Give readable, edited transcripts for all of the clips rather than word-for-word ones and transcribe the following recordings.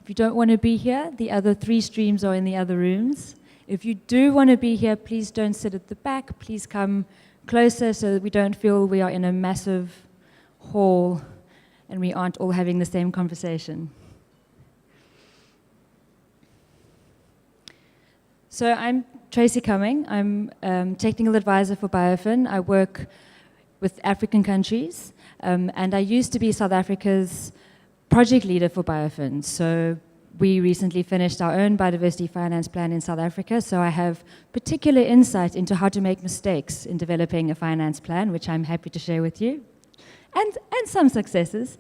If you don't want to be here, the other 3 streams are in the other rooms. If you do want to be here, please don't sit at the back. Please come closer so that we don't feel we are in a massive hall and we aren't all having the same conversation. So I'm Tracy Cumming. I'm technical advisor for BIOFIN. I work with African countries, and I used to be South Africa's project leader for BIOFIN. So we recently finished our own biodiversity finance plan in South Africa, so I have particular insight into how to make mistakes in developing a finance plan, which I'm happy to share with you, and some successes.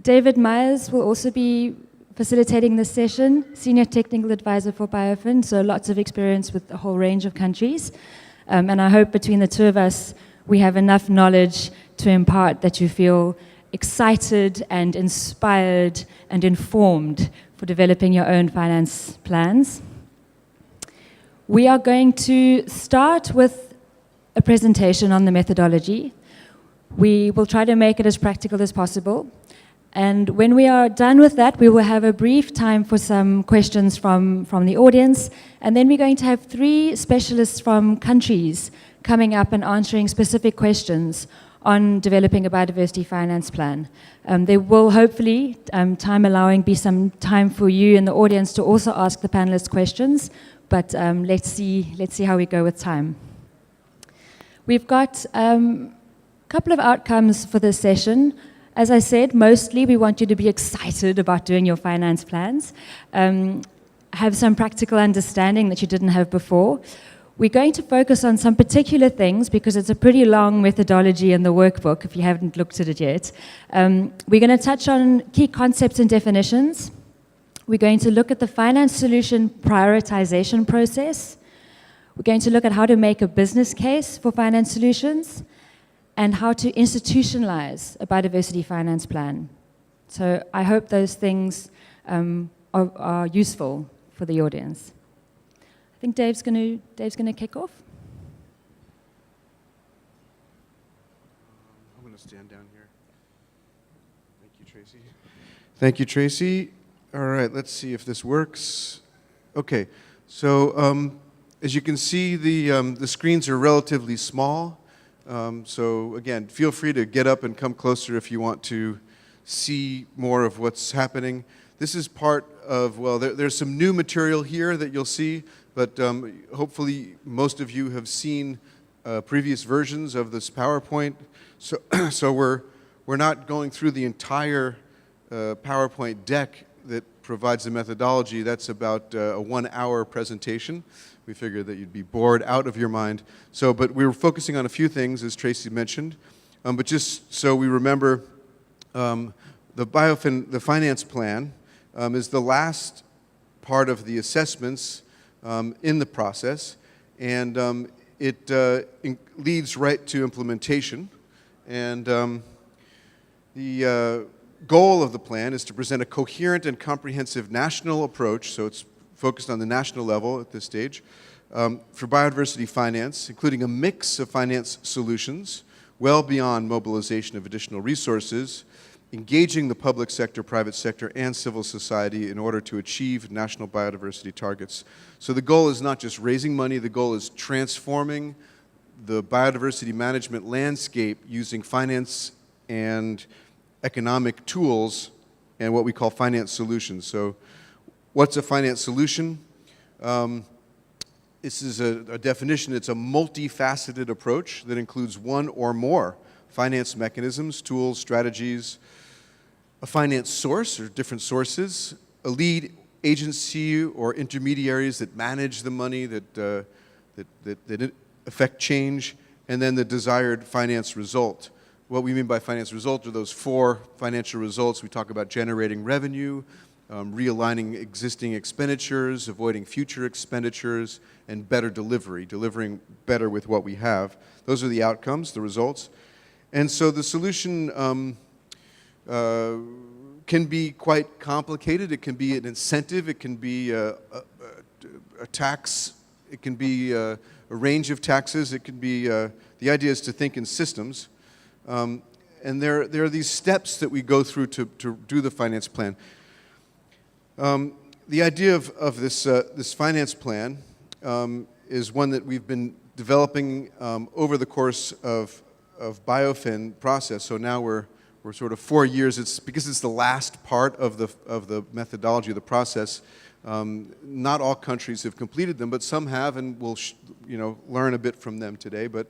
David Myers will also be facilitating this session, Senior Technical Advisor for BIOFIN, so lots of experience with a whole range of countries. And I hope between the two of us, we have enough knowledge to impart that you feel excited and inspired and informed for developing your own finance plans. We are going to start with a presentation on the methodology. We will try to make it as practical as possible. And when we are done with that, we will have a brief time for some questions from the audience. And then we're going to have 3 specialists from countries coming up and answering specific questions on developing a biodiversity finance plan. There will hopefully, time allowing, be some time for you in the audience to also ask the panelists questions. But let's see how we go with time. We've got a couple of outcomes for this session. As I said, mostly we want you to be excited about doing your finance plans, have some practical understanding that you didn't have before. We're going to focus on some particular things because it's a pretty long methodology in the workbook if you haven't looked at it yet. We're going to touch on key concepts and definitions. We're going to look at the finance solution prioritization process. We're going to look at how to make a business case for finance solutions, and how to institutionalize a biodiversity finance plan. So I hope those things are useful for the audience. I think Dave's going to kick off. I'm going to stand down here. Thank you, Tracy. Thank you, Tracy. All right, let's see if this works. Okay, so as you can see, the screens are relatively small. So again, feel free to get up and come closer if you want to see more of what's happening. This is part of, well, there's some new material here that you'll see, but hopefully most of you have seen previous versions of this PowerPoint. So we're not going through the entire PowerPoint deck that provides the methodology. That's about a 1-hour presentation. We figured that you'd be bored out of your mind. But we were focusing on a few things, as Tracy mentioned. But just so we remember, the BIOFIN, the finance plan, is the last part of the assessments in the process, and it leads right to implementation. And the goal of the plan is to present a coherent and comprehensive national approach, so it's focused on the national level at this stage, for biodiversity finance, including a mix of finance solutions, well beyond mobilization of additional resources, engaging the public sector, private sector, and civil society in order to achieve national biodiversity targets. So the goal is not just raising money, the goal is transforming the biodiversity management landscape using finance and economic tools and what we call finance solutions. So what's a finance solution? This is a definition. It's a multifaceted approach that includes one or more finance mechanisms, tools, strategies, a finance source or different sources, a lead agency or intermediaries that manage the money that affect change, and then the desired finance result. What we mean by finance result are those 4 financial results. We talk about generating revenue, realigning existing expenditures, avoiding future expenditures, and better delivery, delivering better with what we have. Those are the outcomes, the results. And so the solution can be quite complicated. It can be an incentive. It can be a tax. It can be a range of taxes. It can be, the idea is to think in systems. And there are these steps that we go through to do the finance plan. The idea of this finance plan is one that we've been developing over the course of BIOFIN process. So now we're sort of 4 years. It's because it's the last part of the methodology of the process. Not all countries have completed them, but some have, and we'll learn a bit from them today. But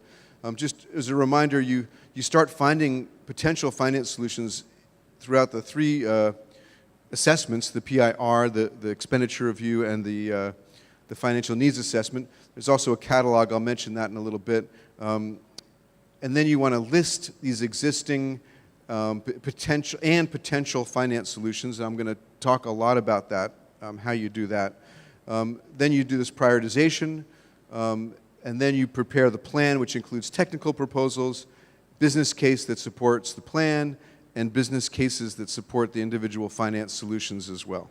just as a reminder, you start finding potential finance solutions throughout the three assessments: the PIR, the expenditure review, and the financial needs assessment. There's also a catalog. I'll mention that in a little bit. And then you want to list these existing potential finance solutions. I'm going to talk a lot about that, how you do that. Then you do this prioritization, and then you prepare the plan, which includes technical proposals, business case that supports the plan, and business cases that support the individual finance solutions as well.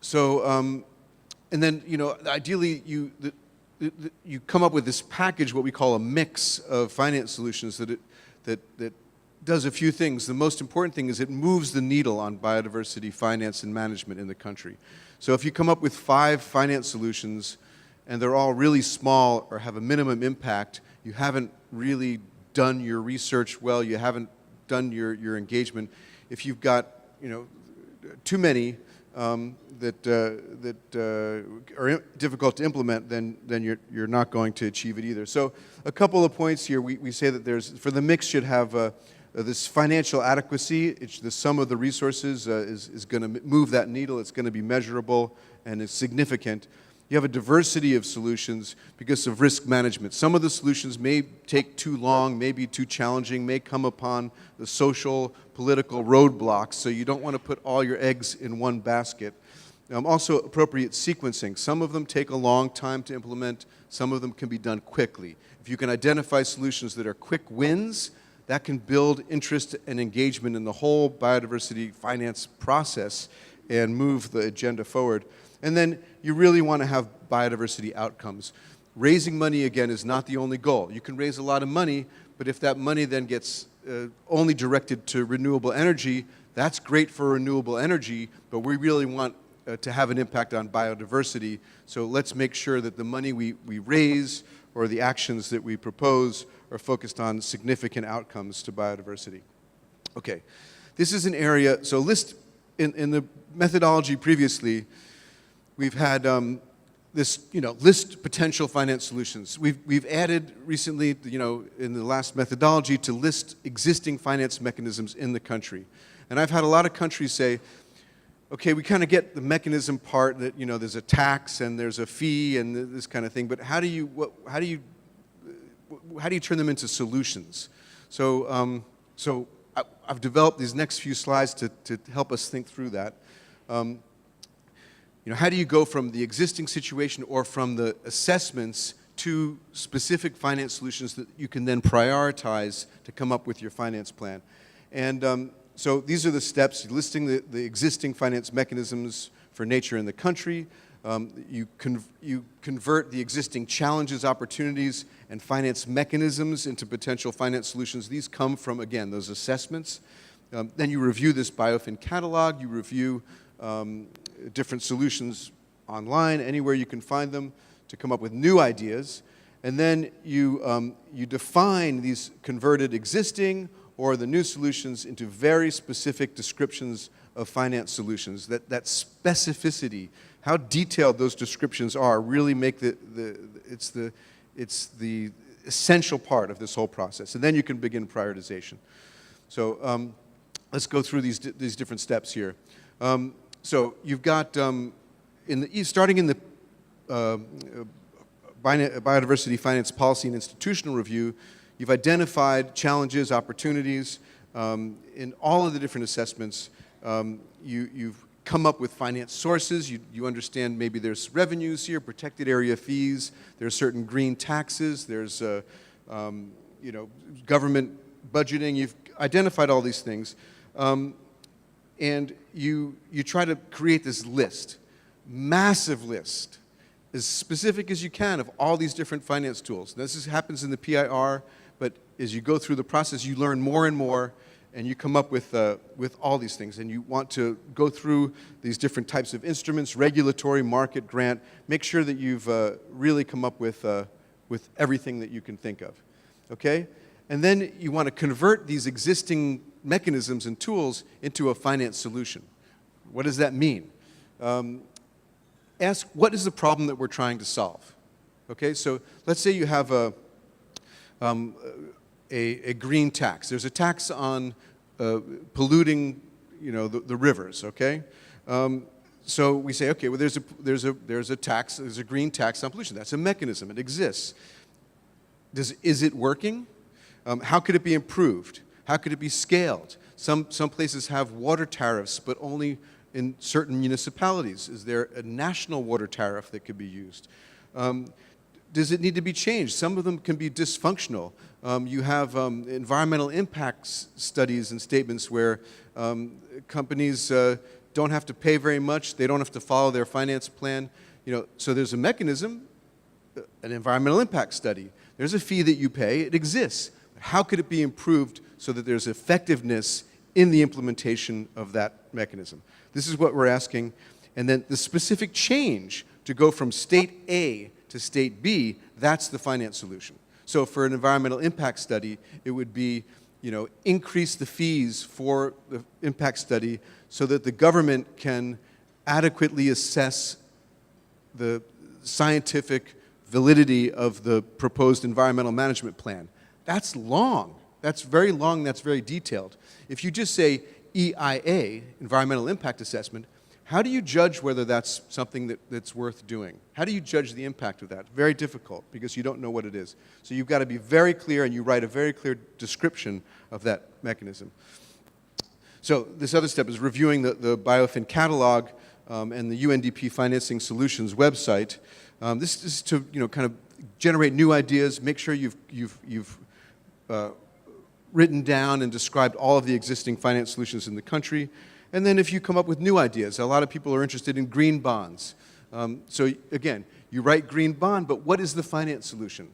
So, and then, ideally, you come up with this package, what we call a mix of finance solutions that does a few things. The most important thing is it moves the needle on biodiversity finance and management in the country. So if you come up with 5 finance solutions and they're all really small or have a minimum impact, you haven't really done your research well, you haven't done your engagement. If you've got too many that are difficult to implement, then you're not going to achieve it either. So a couple of points here. We say that for the mix should have this financial adequacy. The sum of the resources is going to move that needle. It's going to be measurable and it's significant. You have a diversity of solutions because of risk management. Some of the solutions may take too long, may be too challenging, may come upon the social, political roadblocks, so you don't want to put all your eggs in one basket. Also, appropriate sequencing. Some of them take a long time to implement. Some of them can be done quickly. If you can identify solutions that are quick wins, that can build interest and engagement in the whole biodiversity finance process and move the agenda forward. And then you really want to have biodiversity outcomes. Raising money, again, is not the only goal. You can raise a lot of money, but if that money then gets only directed to renewable energy, that's great for renewable energy, but we really want to have an impact on biodiversity. So let's make sure that the money we raise or the actions that we propose are focused on significant outcomes to biodiversity. Okay, this is an area, so in the methodology previously, we've had this, list potential finance solutions. We've added recently, in the last methodology, to list existing finance mechanisms in the country. And I've had a lot of countries say, okay, we kind of get the mechanism part that, there's a tax and there's a fee and this kind of thing, but how do you turn them into solutions? So, I've developed these next few slides to help us think through that. How do you go from the existing situation or from the assessments to specific finance solutions that you can then prioritize to come up with your finance plan? And so these are the steps: listing the existing finance mechanisms for nature in the country. You convert the existing challenges, opportunities, and finance mechanisms into potential finance solutions. These come from, again, those assessments. Then you review this BIOFIN catalog. You review different solutions online, anywhere you can find them, to come up with new ideas. And then you define these converted existing or the new solutions into very specific descriptions of finance solutions. That specificity, how detailed those descriptions are, really make it's the essential part of this whole process. And then you can begin prioritization. So let's go through these different steps here. So you've got, starting in the biodiversity finance policy and institutional review, you've identified challenges, opportunities in all of the different assessments. You've come up with finance sources. You understand maybe there's revenues here, protected area fees, there's certain green taxes, there's government budgeting. You've identified all these things. And you try to create this list, massive list, as specific as you can, of all these different finance tools. This happens in the PIR, but as you go through the process, you learn more and more, and you come up with all these things, and you want to go through these different types of instruments, regulatory, market, grant, make sure that you've really come up with everything that you can think of, okay? And then you want to convert these existing mechanisms and tools into a finance solution. What does that mean? Ask, what is the problem that we're trying to solve? Okay, so let's say you have a green tax. There's a tax on polluting, the rivers. Okay, so we say, okay, well, there's a tax. There's a green tax on pollution. That's a mechanism. It exists. Is it working? How could it be improved? How could it be scaled? Some places have water tariffs, but only in certain municipalities. Is there a national water tariff that could be used? Does it need to be changed? Some of them can be dysfunctional. You have environmental impacts studies and statements where companies don't have to pay very much. They don't have to follow their finance plan. So there's a mechanism, an environmental impact study. There's a fee that you pay. It exists. How could it be improved so that there's effectiveness in the implementation of that mechanism? This is what we're asking. And then the specific change to go from state A to state B, that's the finance solution. So for an environmental impact study, it would be, increase the fees for the impact study so that the government can adequately assess the scientific validity of the proposed environmental management plan. That's long. That's very long. That's very detailed. If you just say EIA, Environmental Impact Assessment, how do you judge whether that's something that's worth doing? How do you judge the impact of that? Very difficult, because you don't know what it is. So you've got to be very clear, and you write a very clear description of that mechanism. So this other step is reviewing the BIOFIN catalog and the UNDP Financing Solutions website. This is to kind of generate new ideas, make sure you've written down and described all of the existing finance solutions in the country. And then if you come up with new ideas, a lot of people are interested in green bonds. So again, you write green bond, but what is the finance solution?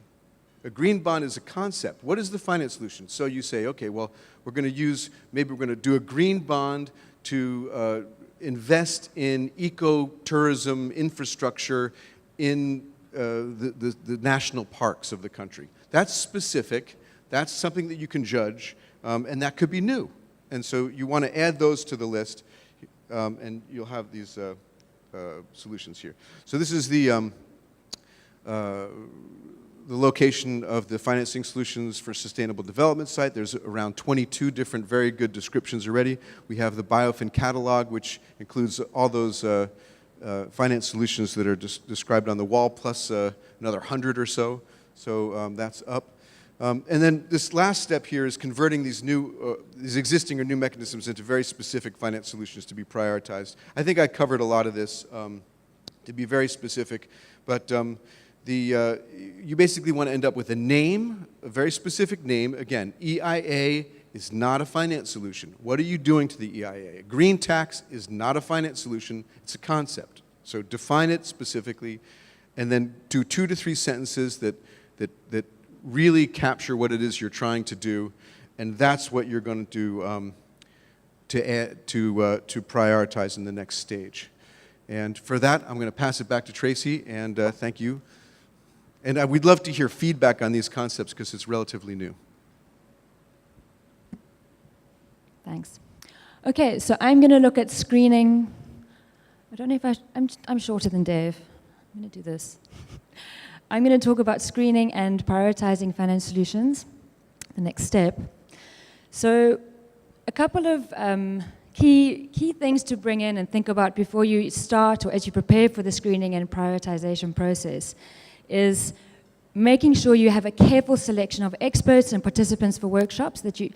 A green bond is a concept. What is the finance solution? So you say, okay, well, maybe we're going to do a green bond to invest in ecotourism infrastructure in the national parks of the country. That's specific. That's something that you can judge, and that could be new. And so you want to add those to the list, and you'll have these solutions here. So this is the location of the Financing Solutions for Sustainable Development site. There's around 22 different very good descriptions already. We have the BIOFIN catalog, which includes all those finance solutions that are described on the wall, plus another 100 or so. So that's up. And then this last step here is converting these existing or new mechanisms into very specific finance solutions to be prioritized. I think I covered a lot of this to be very specific, but you basically want to end up with a name, a very specific name. Again, EIA is not a finance solution. What are you doing to the EIA? A green tax is not a finance solution. It's a concept. So define it specifically, and then do 2 to 3 sentences that really capture what it is you're trying to do, and that's what you're going to do to prioritize in the next stage. And for that, I'm going to pass it back to Tracy, and thank you. And we'd love to hear feedback on these concepts because it's relatively new. Thanks. Okay, so I'm going to look at screening. I don't know if I'm shorter than Dave. I'm going to do this. I'm going to talk about screening and prioritizing finance solutions, the next step. So a couple of key things to bring in and think about before you start or as you prepare for the screening and prioritization process is making sure you have a careful selection of experts and participants for workshops that you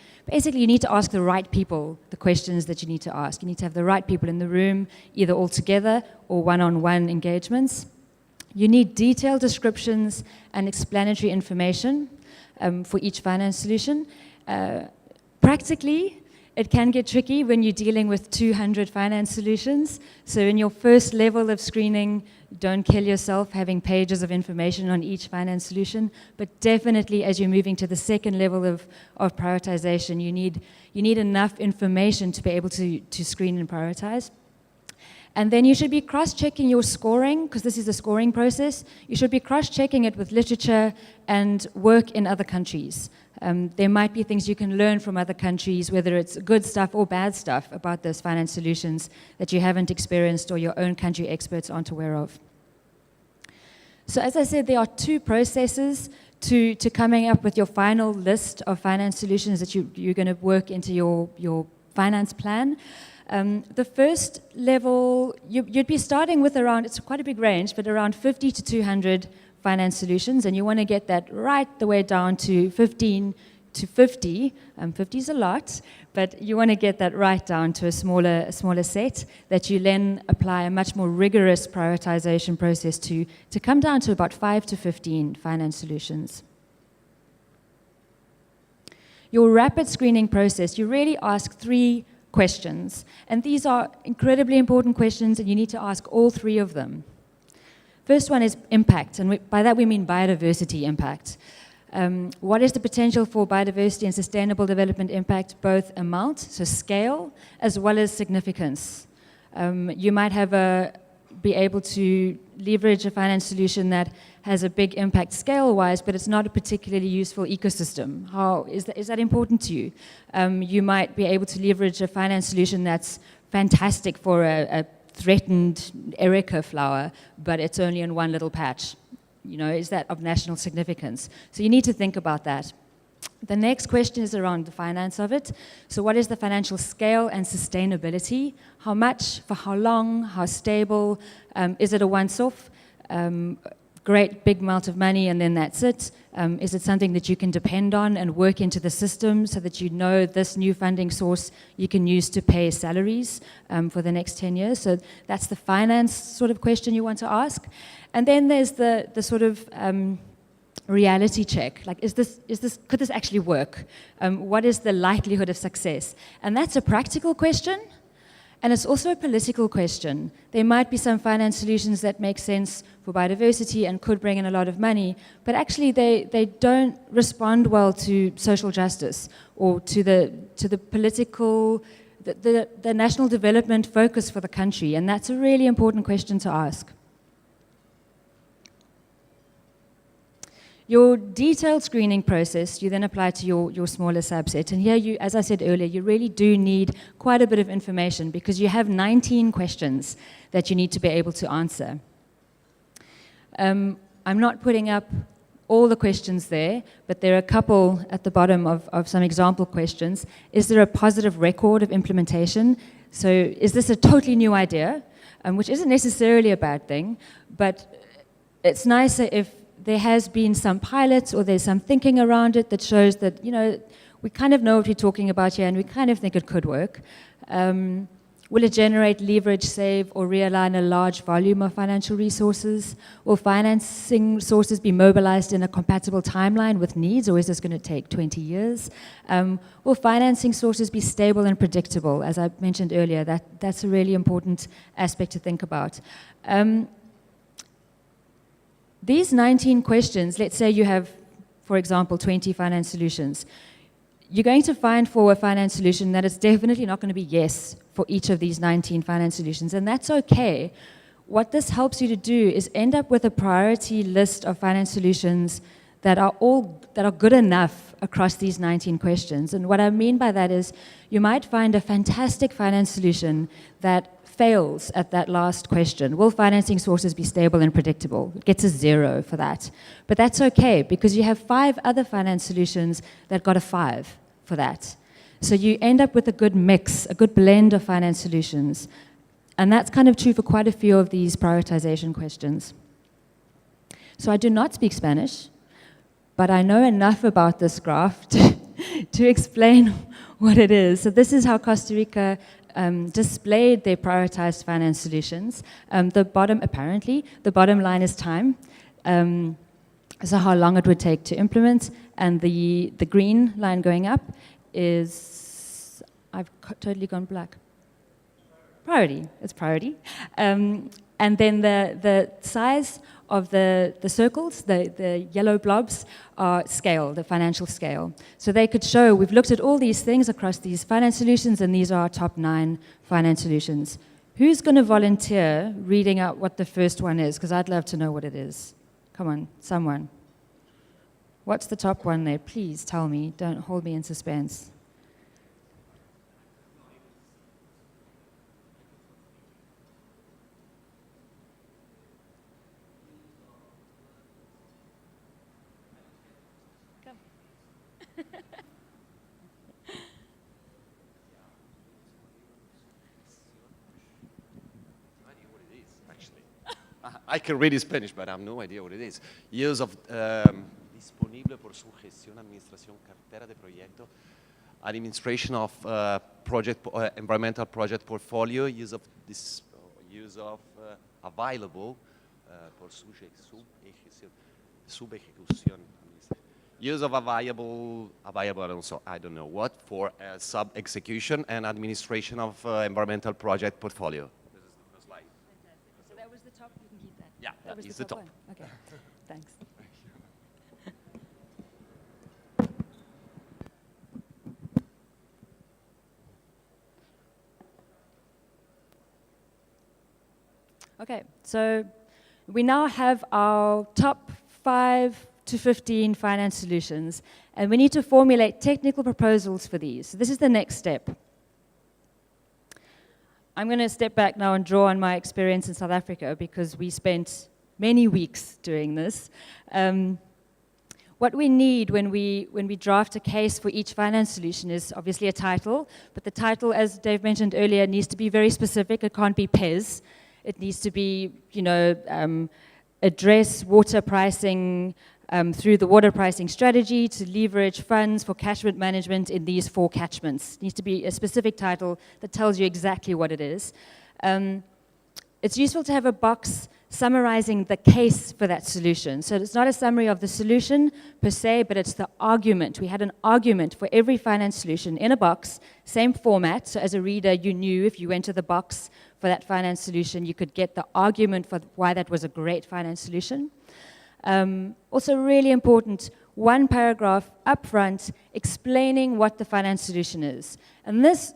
need to ask the right people the questions that you need to ask. You need to have the right people in the room, either all together or one-on-one engagements. You need detailed descriptions and explanatory information for each finance solution. Practically, It can get tricky when you're dealing with 200 finance solutions. So in your first level of screening, don't kill yourself having pages of information on each finance solution. But definitely as you're moving to the second level of prioritization, you need enough information to be able to screen and prioritize. And then you should be cross-checking your scoring, because this is a scoring process. You should be cross-checking it with literature and work in other countries. There might be things you can learn from other countries, whether it's good stuff or bad stuff about those finance solutions that you haven't experienced or your own country experts aren't aware of. So as I said, there are two processes to coming up with your final list of finance solutions that you're going to work into your finance plan. The first level, you'd be starting with around, it's quite a big range, but around 50 to 200 finance solutions, and you want to get that right the way down to 15 to 50. 50 is a lot, but you want to get that right down to a smaller set that you then apply a much more rigorous prioritization process to come down to about 5 to 15 finance solutions. Your rapid screening process, you really ask 3 questions, and these are incredibly important questions, and you need to ask all 3 of them. First one is impact, and by that we mean biodiversity impact. What is the potential for biodiversity and sustainable development impact, both amount, so scale, as well as significance? You might be able to leverage a finance solution that has a big impact scale-wise, but it's not a particularly useful ecosystem. How is that important to you? You might be able to leverage a finance solution that's fantastic for a threatened erica flower, but it's only in one little patch. You know, is that of national significance? So you need to think about that. The next question is around the finance of it. So what is the financial scale and sustainability? How much, for how long, how stable? Is it a once-off? Great big amount of money and then that's it? Is it something that you can depend on and work into the system so that you know this new funding source you can use to pay salaries for the next 10 years? So that's the finance sort of question you want to ask. And then there's the sort of reality check. Like, could this actually work? What is the likelihood of success? And that's a practical question. And it's also a political question. There might be some finance solutions that make sense for biodiversity and could bring in a lot of money, but actually they don't respond well to social justice or to the political, the national development focus for the country. And that's a really important question to ask. Your detailed screening process, you then apply to your smaller subset. And here, as I said earlier, you really do need quite a bit of information because you have 19 questions that you need to be able to answer. I'm not putting up all the questions there, but there are a couple at the bottom of some example questions. Is there a positive record of implementation? So is this a totally new idea, which isn't necessarily a bad thing, but it's nicer if there has been some pilots or there's some thinking around it that shows that, you know, we kind of know what we're talking about here and we kind of think it could work. Will it generate, leverage, save, or realign a large volume of financial resources? Will financing sources be mobilized in a compatible timeline with needs, or is this going to take 20 years? Will financing sources be stable and predictable? As I mentioned earlier, that's a really important aspect to think about. These 19 questions, let's say you have, for example, 20 finance solutions. You're going to find for a finance solution that it's definitely not going to be yes for each of these 19 finance solutions, and that's okay. What this helps you to do is end up with a priority list of finance solutions that are good enough across these 19 questions. And what I mean by that is you might find a fantastic finance solution that fails at that last question. Will financing sources be stable and predictable? It gets a 0 for that. But that's okay, because you have 5 other finance solutions that got a 5 for that. So you end up with a good mix, a good blend of finance solutions. And that's kind of true for quite a few of these prioritization questions. So I do not speak Spanish, but I know enough about this graph to explain what it is. So this is how Costa Rica displayed their prioritized finance solutions. The bottom line is time. So how long it would take to implement, and the green line going up is I've totally gone black. Priority, it's priority. And then the size of the circles, the yellow blobs, are scale, the financial scale. So they could show, we've looked at all these things across these finance solutions, and these are our top 9 finance solutions. Who's going to volunteer reading out what the first one is? Because I'd love to know what it is. Come on, someone. What's the top one there? Please tell me. Don't hold me in suspense. I can read in Spanish, but I have no idea what it is. Use of disponible por su gestión, administración, cartera de proyecto, administration of environmental project portfolio, use of available por su subejecución, use of available, I don't know what, for sub-execution and administration of environmental project portfolio. Yeah, that is the top. One. Okay, thanks. Okay, so we now have our top 5 to 15 finance solutions, and we need to formulate technical proposals for these. So this is the next step. I'm going to step back now and draw on my experience in South Africa, because we spent many weeks doing this. What we need when we draft a case for each finance solution is obviously a title, but the title, as Dave mentioned earlier, needs to be very specific. It can't be PES. It needs to be, address water pricing through the water pricing strategy to leverage funds for catchment management in these 4 catchments. It needs to be a specific title that tells you exactly what it is. It's useful to have a box summarizing the case for that solution. So it's not a summary of the solution per se, but it's the argument. We had an argument for every finance solution in a box, same format. So as a reader, you knew if you went to the box for that finance solution, you could get the argument for why that was a great finance solution. Also really important, 1 paragraph up front explaining what the finance solution is. And this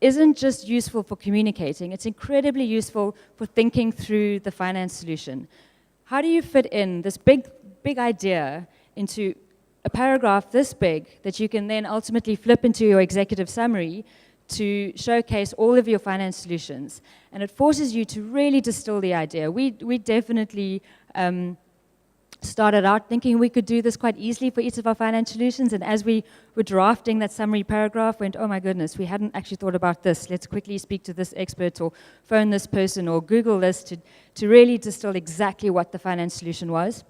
isn't just useful for communicating, it's incredibly useful for thinking through the finance solution. How do you fit in this big idea into a paragraph this big that you can then ultimately flip into your executive summary to showcase all of your finance solutions? And it forces you to really distill the idea. We definitely started out thinking we could do this quite easily for each of our finance solutions, and as we were drafting that summary paragraph, went, oh my goodness, we hadn't actually thought about this. Let's quickly speak to this expert or phone this person or Google this to really distill exactly what the finance solution was.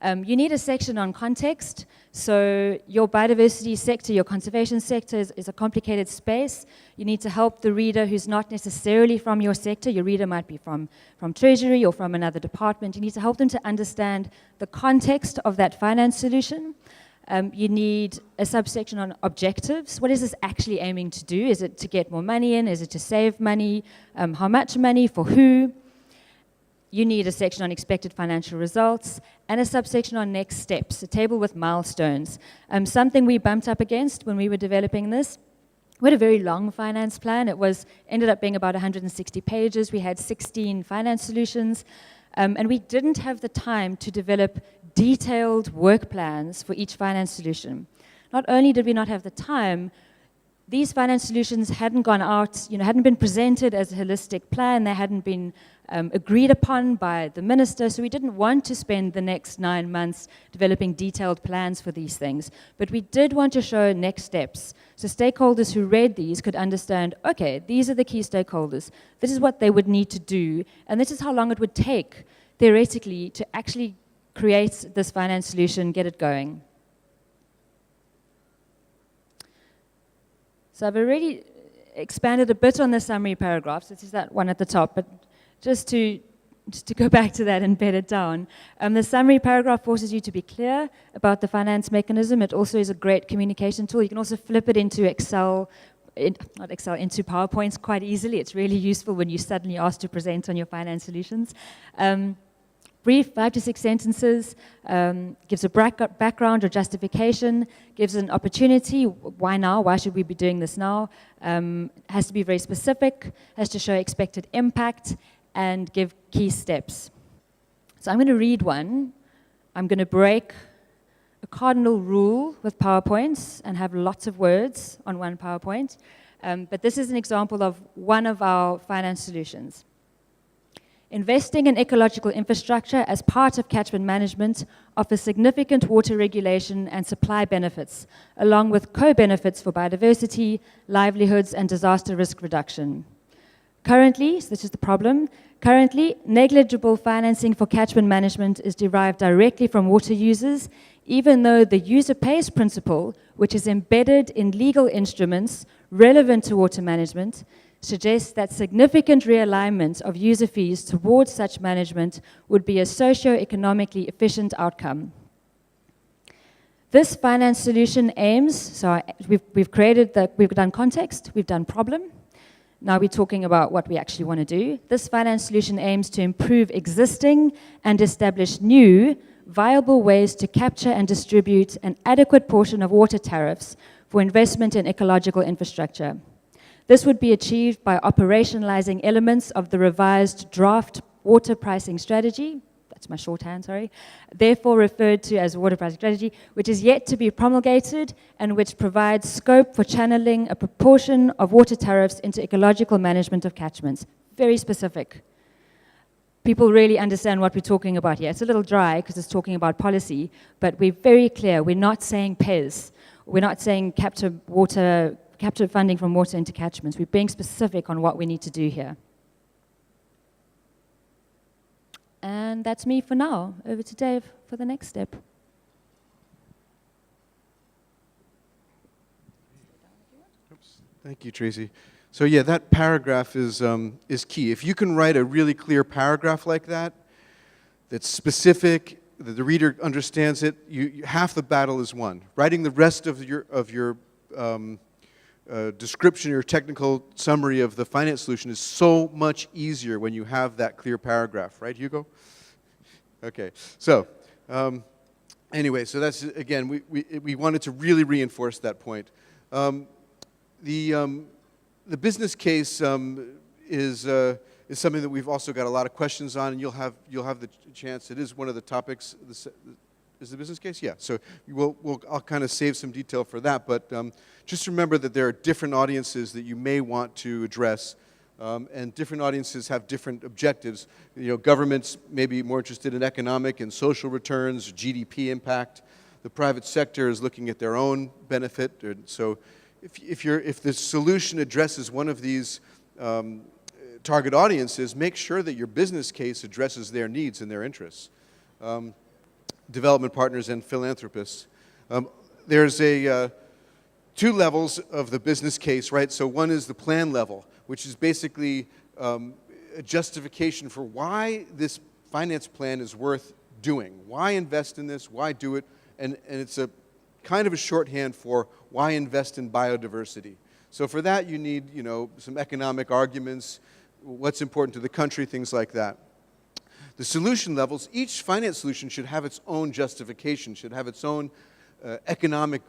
You need a section on context. So your biodiversity sector, your conservation sector is a complicated space. You need to help the reader who's not necessarily from your sector. Your reader might be from Treasury or from another department. You need to help them to understand the context of that finance solution. You need a subsection on objectives. What is this actually aiming to do? Is it to get more money in? Is it to save money? How much money? For who? You need a section on expected financial results and a subsection on next steps, a table with milestones. Something we bumped up against when we were developing this. We had a very long finance plan. It ended up being about 160 pages. We had 16 finance solutions, and we didn't have the time to develop detailed work plans for each finance solution. Not only did we not have the time, these finance solutions hadn't gone out, hadn't been presented as a holistic plan. They hadn't been agreed upon by the minister, so we didn't want to spend the next 9 months developing detailed plans for these things. But we did want to show next steps, so stakeholders who read these could understand, okay, these are the key stakeholders, this is what they would need to do, and this is how long it would take, theoretically, to actually create this finance solution, get it going. So I've already expanded a bit on the summary paragraphs. This is that one at the top, but just to go back to that and bed it down. The summary paragraph forces you to be clear about the finance mechanism. It also is a great communication tool. You can also flip it into Excel not Excel, into PowerPoints quite easily. It's really useful when you're suddenly asked to present on your finance solutions. Brief, 5 to 6 sentences, gives a background or justification, gives an opportunity, why now, why should we be doing this now, has to be very specific, has to show expected impact, and give key steps. So I'm going to read one. I'm going to break a cardinal rule with PowerPoints and have lots of words on one PowerPoint. But this is an example of one of our finance solutions. Investing in ecological infrastructure as part of catchment management offers significant water regulation and supply benefits, along with co-benefits for biodiversity, livelihoods, and disaster risk reduction. Currently, so this is the problem, currently negligible financing for catchment management is derived directly from water users, even though the user pays principle, which is embedded in legal instruments relevant to water management, suggests that significant realignment of user fees towards such management would be a socio-economically efficient outcome. This finance solution aims, so we've done context, we've done problem. Now we're talking about what we actually want to do. This finance solution aims to improve existing and establish new viable ways to capture and distribute an adequate portion of water tariffs for investment in ecological infrastructure. This would be achieved by operationalizing elements of the revised draft water pricing strategy, that's my shorthand, sorry, therefore referred to as water pricing strategy, which is yet to be promulgated and which provides scope for channeling a proportion of water tariffs into ecological management of catchments. Very specific. People really understand what we're talking about here. It's a little dry because it's talking about policy, but we're very clear. We're not saying PES. We're not saying capture funding from water into catchments. We're being specific on what we need to do here. And that's me for now. Over to Dave for the next step. Oops. Thank you, Tracy. So yeah, that paragraph is key. If you can write a really clear paragraph like that, that's specific, that the reader understands it, half the battle is won. Writing the rest of your description, your technical summary of the finance solution is so much easier when you have that clear paragraph, right, Hugo? Okay, so anyway, so that's, again, we wanted to really reinforce that point. The business case is something that we've also got a lot of questions on, and you'll have the chance. It is one of the topics. Is the business case? Yeah. So I'll kind of save some detail for that, but just remember that there are different audiences that you may want to address, and different audiences have different objectives. You know, governments may be more interested in economic and social returns, GDP impact. The private sector is looking at their own benefit. So if the solution addresses one of these target audiences, make sure that your business case addresses their needs and their interests. Development partners and philanthropists. There's two levels of the business case, right? So one is the plan level, which is basically a justification for why this finance plan is worth doing. Why invest in this? Why do it? And it's a kind of a shorthand for why invest in biodiversity. So for that, you need, you know, some economic arguments, what's important to the country, things like that. The solution levels, each finance solution should have its own justification, should have its own economic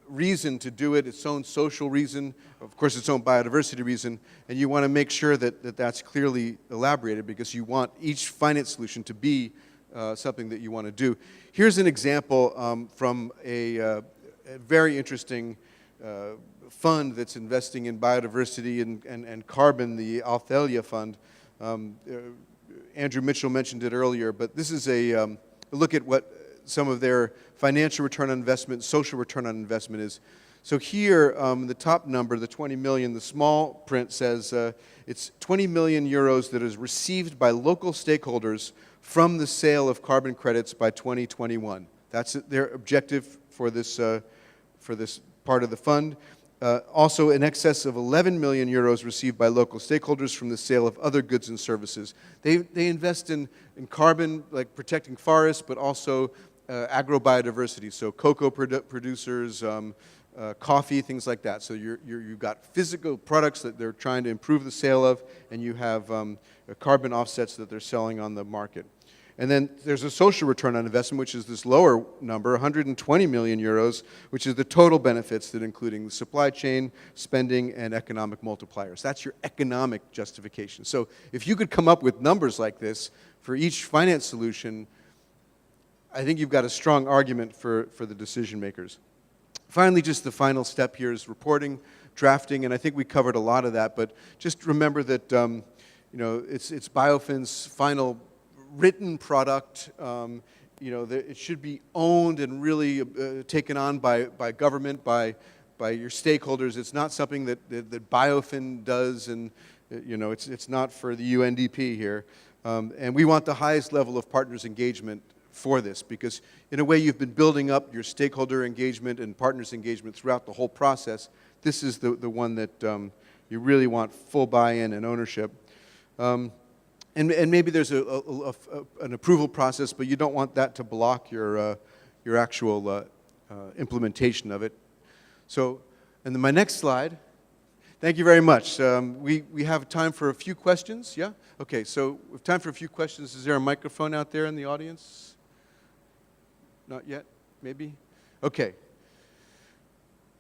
reason to do it, its own social reason, of course its own biodiversity reason, and you want to make sure that that's clearly elaborated because you want each finance solution to be something that you want to do. Here's an example from a very interesting fund that's investing in biodiversity and carbon, the Althelia Fund. Andrew Mitchell mentioned it earlier, but this is a look at what some of their financial return on investment, social return on investment is. So here, the top number, the 20 million, the small print says it's 20 million euros that is received by local stakeholders from the sale of carbon credits by 2021. That's their objective for this part of the fund. Also, in excess of 11 million euros received by local stakeholders from the sale of other goods and services. They invest in carbon, like protecting forests, but also agrobiodiversity, so cocoa producers, coffee, things like that. So you've got physical products that they're trying to improve the sale of, and you have carbon offsets that they're selling on the market. And then there's a social return on investment, which is this lower number, 120 million euros, which is the total benefits that including the supply chain, spending, and economic multipliers. That's your economic justification. So if you could come up with numbers like this for each finance solution, I think you've got a strong argument for the decision makers. Finally, just the final step here is reporting, drafting, and I think we covered a lot of that, but just remember that it's BIOFIN's final written product. It should be owned and really taken on by government, by your stakeholders. It's not something that BIOFIN does, and it's not for the UNDP here. And we want the highest level of partners' engagement for this, because in a way you've been building up your stakeholder engagement and partners' engagement throughout the whole process. This is the one that you really want full buy-in and ownership. And maybe there's an approval process, but you don't want that to block your actual implementation of it. So, and then my next slide. Thank you very much. We have time for a few questions, yeah? Okay, so we have time for a few questions. Is there a microphone out there in the audience? Not yet, maybe? Okay.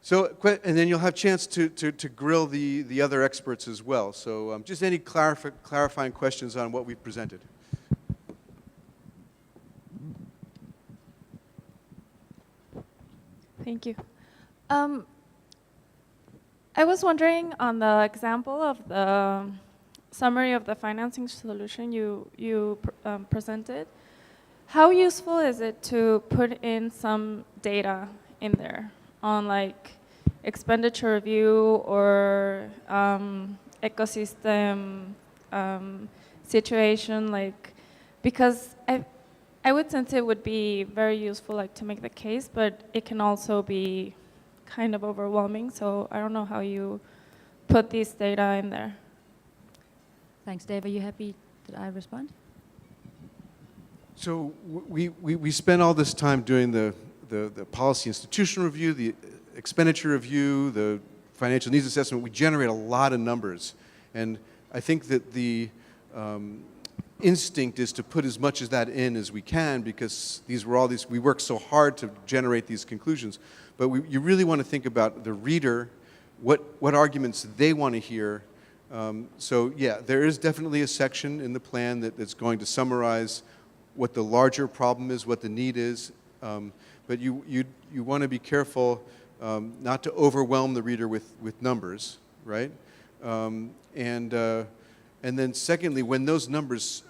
So, and then you'll have a chance to grill the other experts as well. So just any clarifying questions on what we've presented. Thank you. I was wondering, on the example of the summary of the financing solution you presented, how useful is it to put in some data in there on like expenditure review or ecosystem situation, like, because I would sense it would be very useful, like, to make the case, but it can also be kind of overwhelming. So I don't know how you put this data in there. Thanks, Dave. Are you happy that I respond? So we spent all this time doing the policy institutional review, the expenditure review, the financial needs assessment. We generate a lot of numbers. And I think that the instinct is to put as much of that in as we can, because we work so hard to generate these conclusions. But you really want to think about the reader, what arguments they want to hear. So yeah, there is definitely a section in the plan that's going to summarize what the larger problem is, what the need is. But you want to be careful not to overwhelm the reader with numbers, right? And then secondly, when those numbers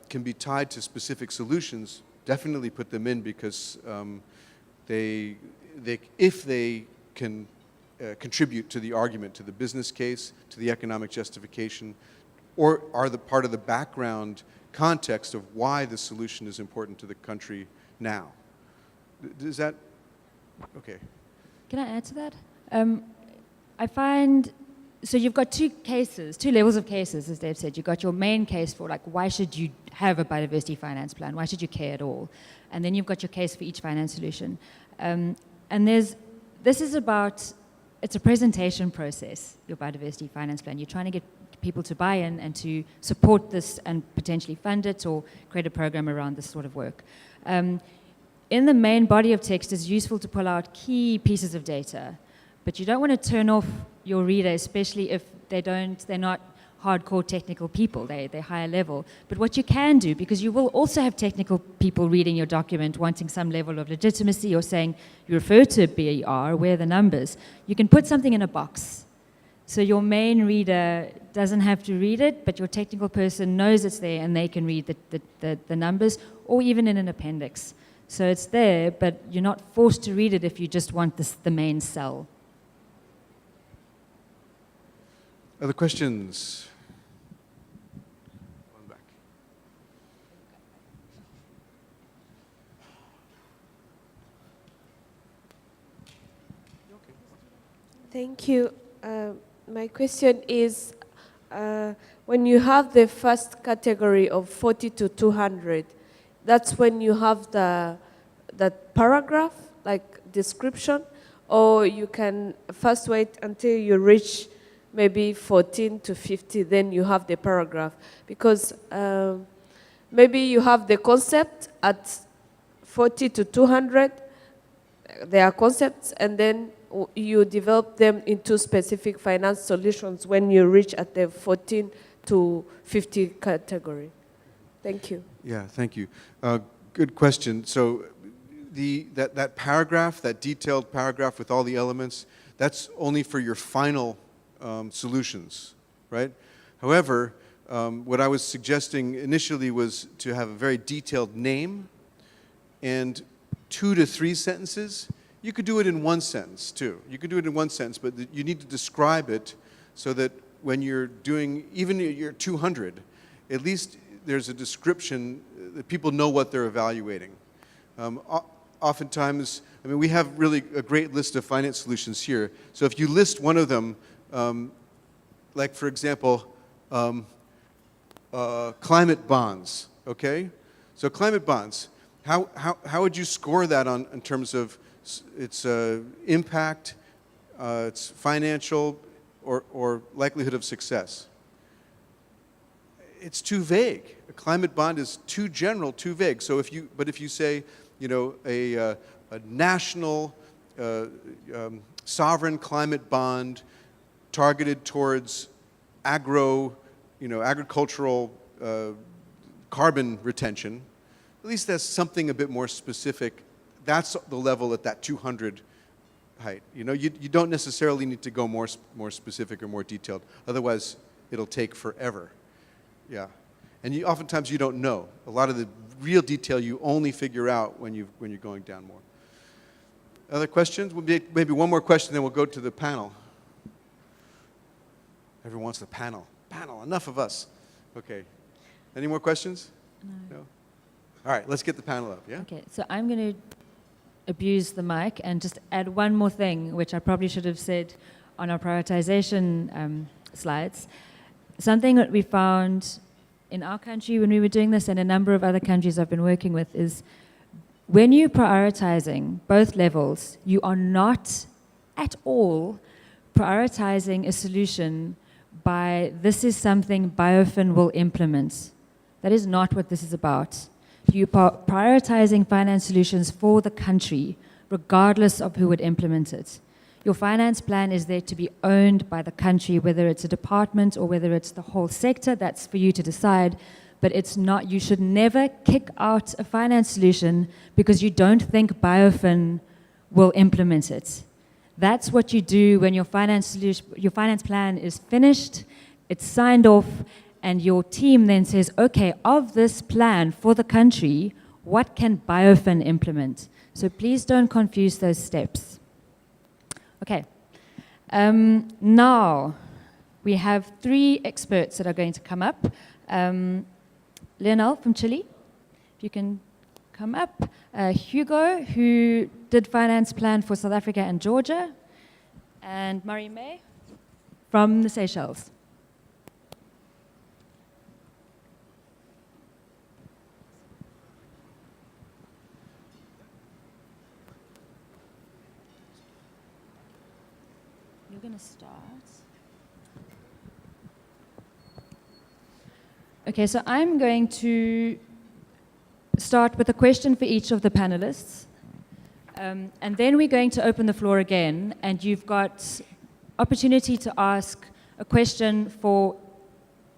can be tied to specific solutions, definitely put them in, because if they can contribute to the argument, to the business case, to the economic justification, or are the part of the background context of why the solution is important to the country now. Is that okay? Can I add to that? I find, so you've got two levels of cases, as Dave said. You've got your main case for, like, why should you have a biodiversity finance plan? Why should you care at all? And then you've got your case for each finance solution. And it's a presentation process, your biodiversity finance plan. You're trying to get people to buy in and to support this and potentially fund it or create a program around this sort of work. In the main body of text, it's useful to pull out key pieces of data, but you don't want to turn off your reader, especially if they're not hardcore technical people, they're higher level. But what you can do, because you will also have technical people reading your document wanting some level of legitimacy or saying, you refer to a BER, where are the numbers? You can put something in a box. So your main reader doesn't have to read it, but your technical person knows it's there and they can read the numbers, or even in an appendix. So it's there, but you're not forced to read it if you just want the main cell. Other questions? One back. Thank you. My question is, when you have the first category of 40 to 200, that's when you have that paragraph, like description, or you can first wait until you reach maybe 14 to 50, then you have the paragraph. Because maybe you have the concept at 40 to 200, they are concepts, and then you develop them into specific finance solutions when you reach at the 14 to 50 category. Thank you. Yeah, thank you. Good question. So that paragraph, that detailed paragraph with all the elements, that's only for your final solutions, right? However, what I was suggesting initially was to have a very detailed name and 2 to 3 sentences. You could do it in 1 sentence too. You could do it in 1 sentence, but you need to describe it so that when you're doing, even your 200, at least there's a description that people know what they're evaluating. Oftentimes, I mean, we have really a great list of finance solutions here. So if you list one of them, like for example, climate bonds, okay? So climate bonds, how would you score that in terms of its impact, its financial, or likelihood of success? It's too vague. A climate bond is too general, too vague. So if you say, you know, a national sovereign climate bond targeted towards agricultural carbon retention, at least that's something a bit more specific. That's the level at that 200 height. You know, you don't necessarily need to go more specific or more detailed. Otherwise, it'll take forever. Yeah, and oftentimes you don't know. A lot of the real detail you only figure out when you're going down more. Other questions? Maybe one more question, then we'll go to the panel. Everyone wants the panel. Panel, enough of us. Okay. Any more questions? No. All right, let's get the panel up, yeah? Okay, so I'm going to abuse the mic and just add one more thing, which I probably should have said on our prioritization slides. Something that we found in our country when we were doing this, and a number of other countries I've been working with, is when you're prioritizing both levels, you are not at all prioritizing a solution by this is something BIOFIN will implement. That is not what this is about. You are prioritizing finance solutions for the country, regardless of who would implement it. Your finance plan is there to be owned by the country, whether it's a department or whether it's the whole sector. That's for you to decide. But it's not, you should never kick out a finance solution because you don't think BIOFIN will implement it. That's what you do when your finance plan is finished, it's signed off, and your team then says, okay, of this plan for the country, what can BIOFIN implement? So please don't confuse those steps. Okay, now we have 3 experts that are going to come up. Lionel from Chile, if you can come up. Hugo, who did finance plan for South Africa and Georgia. And Marie-May from the Seychelles. You're going to start. Okay, so I'm going to start with a question for each of the panelists. And then we're going to open the floor again, and you've got opportunity to ask a question for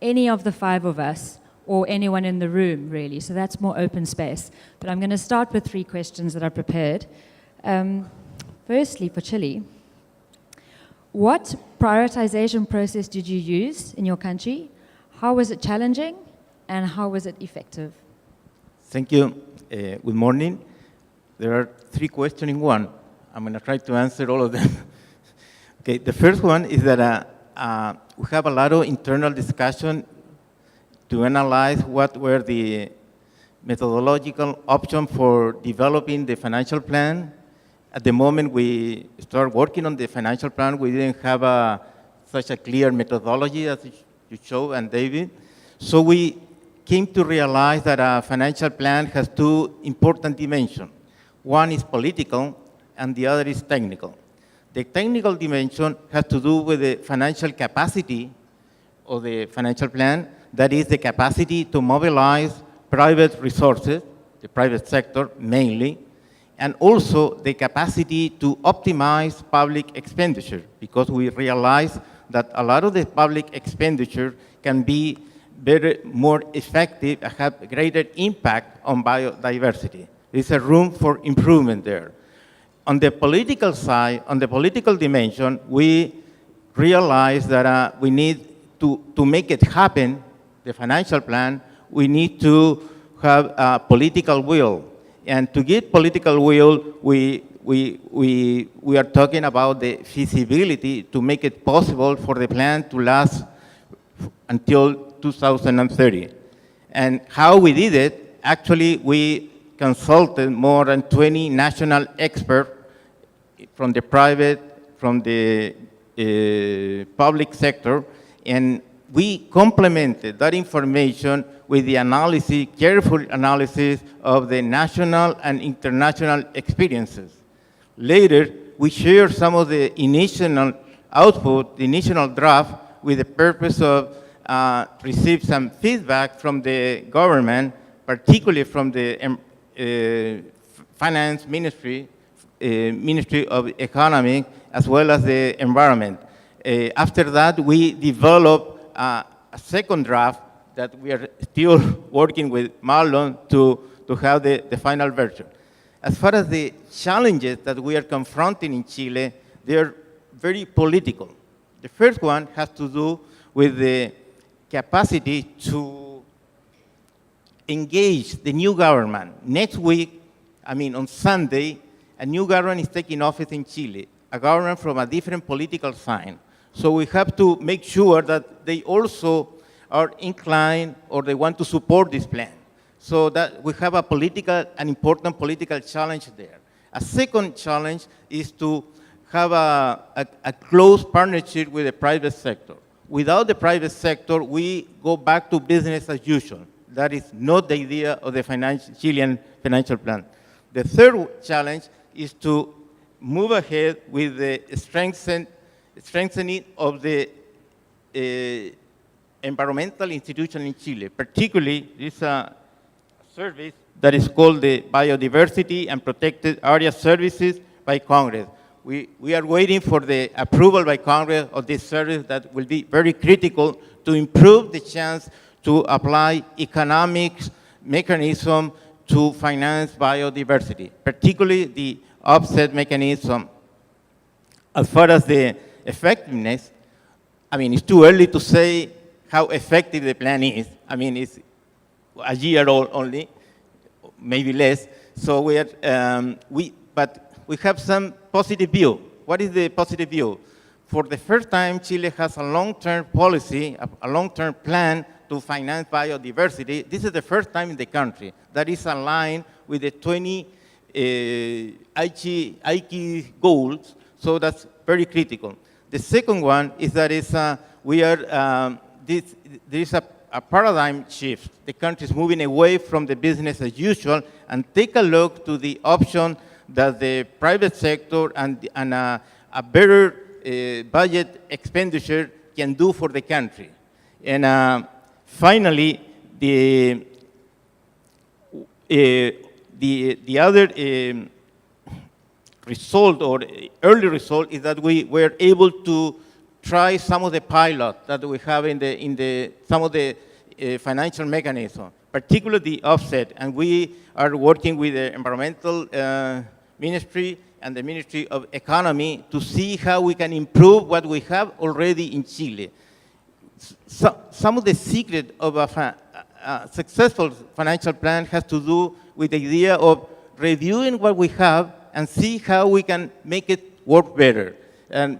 any of the 5 of us, or anyone in the room, really. So that's more open space. But I'm going to start with 3 questions that I prepared. Firstly, for Chile, what prioritization process did you use in your country? How was it challenging, and how was it effective? Thank you. Good morning. There are 3 questions in one. I'm going to try to answer all of them. Okay, the first one is that we have a lot of internal discussion to analyze what were the methodological options for developing the financial plan. At the moment we started working on the financial plan, we didn't have such a clear methodology as you showed, and David. So we came to realize that a financial plan has 2 important dimensions. One is political, and the other is technical. The technical dimension has to do with the financial capacity of the financial plan, that is the capacity to mobilize private resources, the private sector mainly, and also the capacity to optimize public expenditure, because we realize that a lot of the public expenditure can be more effective and have greater impact on biodiversity. There's a room for improvement there. On the political side, on the political dimension, we realize that we need to make it happen, the financial plan, we need to have a political will. And to get political will, we are talking about the feasibility to make it possible for the plan to last until 2030. And how we did it, actually we consulted more than 20 national experts from the private, from the public sector, and we complemented that information with the analysis, careful analysis of the national and international experiences. Later, we shared some of the initial output, the initial draft, with the purpose of receive some feedback from the government, particularly from the Finance Ministry, Ministry of Economy, as well as the Environment. After that, we developed a second draft that we are still working with Marlon to have the final version. As far as the challenges that we are confronting in Chile, they are very political. The first one has to do with the capacity to engage the new government. Next week, on Sunday, a new government is taking office in Chile, a government from a different political sign. So we have to make sure that they also are inclined or they want to support this plan. So that we have an important political challenge there. A second challenge is to have a close partnership with the private sector. Without the private sector, we go back to business as usual. That is not the idea of the Chilean financial plan. The third challenge is to move ahead with the strengthening of the environmental institution in Chile. Particularly, this service that is called the Biodiversity and Protected Area Services by Congress. We are waiting for the approval by Congress of this service that will be very critical to improve the chance to apply economic mechanism to finance biodiversity, particularly the offset mechanism. As far as the effectiveness, it's too early to say how effective the plan is. It's a year old only, maybe less. So but we have some positive view. What is the positive view? For the first time, Chile has a long-term policy, a long-term plan to finance biodiversity. This is the first time in the country that is aligned with the 20 Aichi goals, so that's very critical. The second one is that there is a paradigm shift. The country is moving away from the business as usual and take a look to the option that the private sector and a better budget expenditure can do for the country. And finally, the other result or early result is that we were able to try some of the pilots that we have in some of the financial mechanisms, particularly the offset. And we are working with the environmental ministry and the Ministry of Economy to see how we can improve what we have already in Chile. Some of the secret of a successful financial plan has to do with the idea of reviewing what we have and see how we can make it work better. And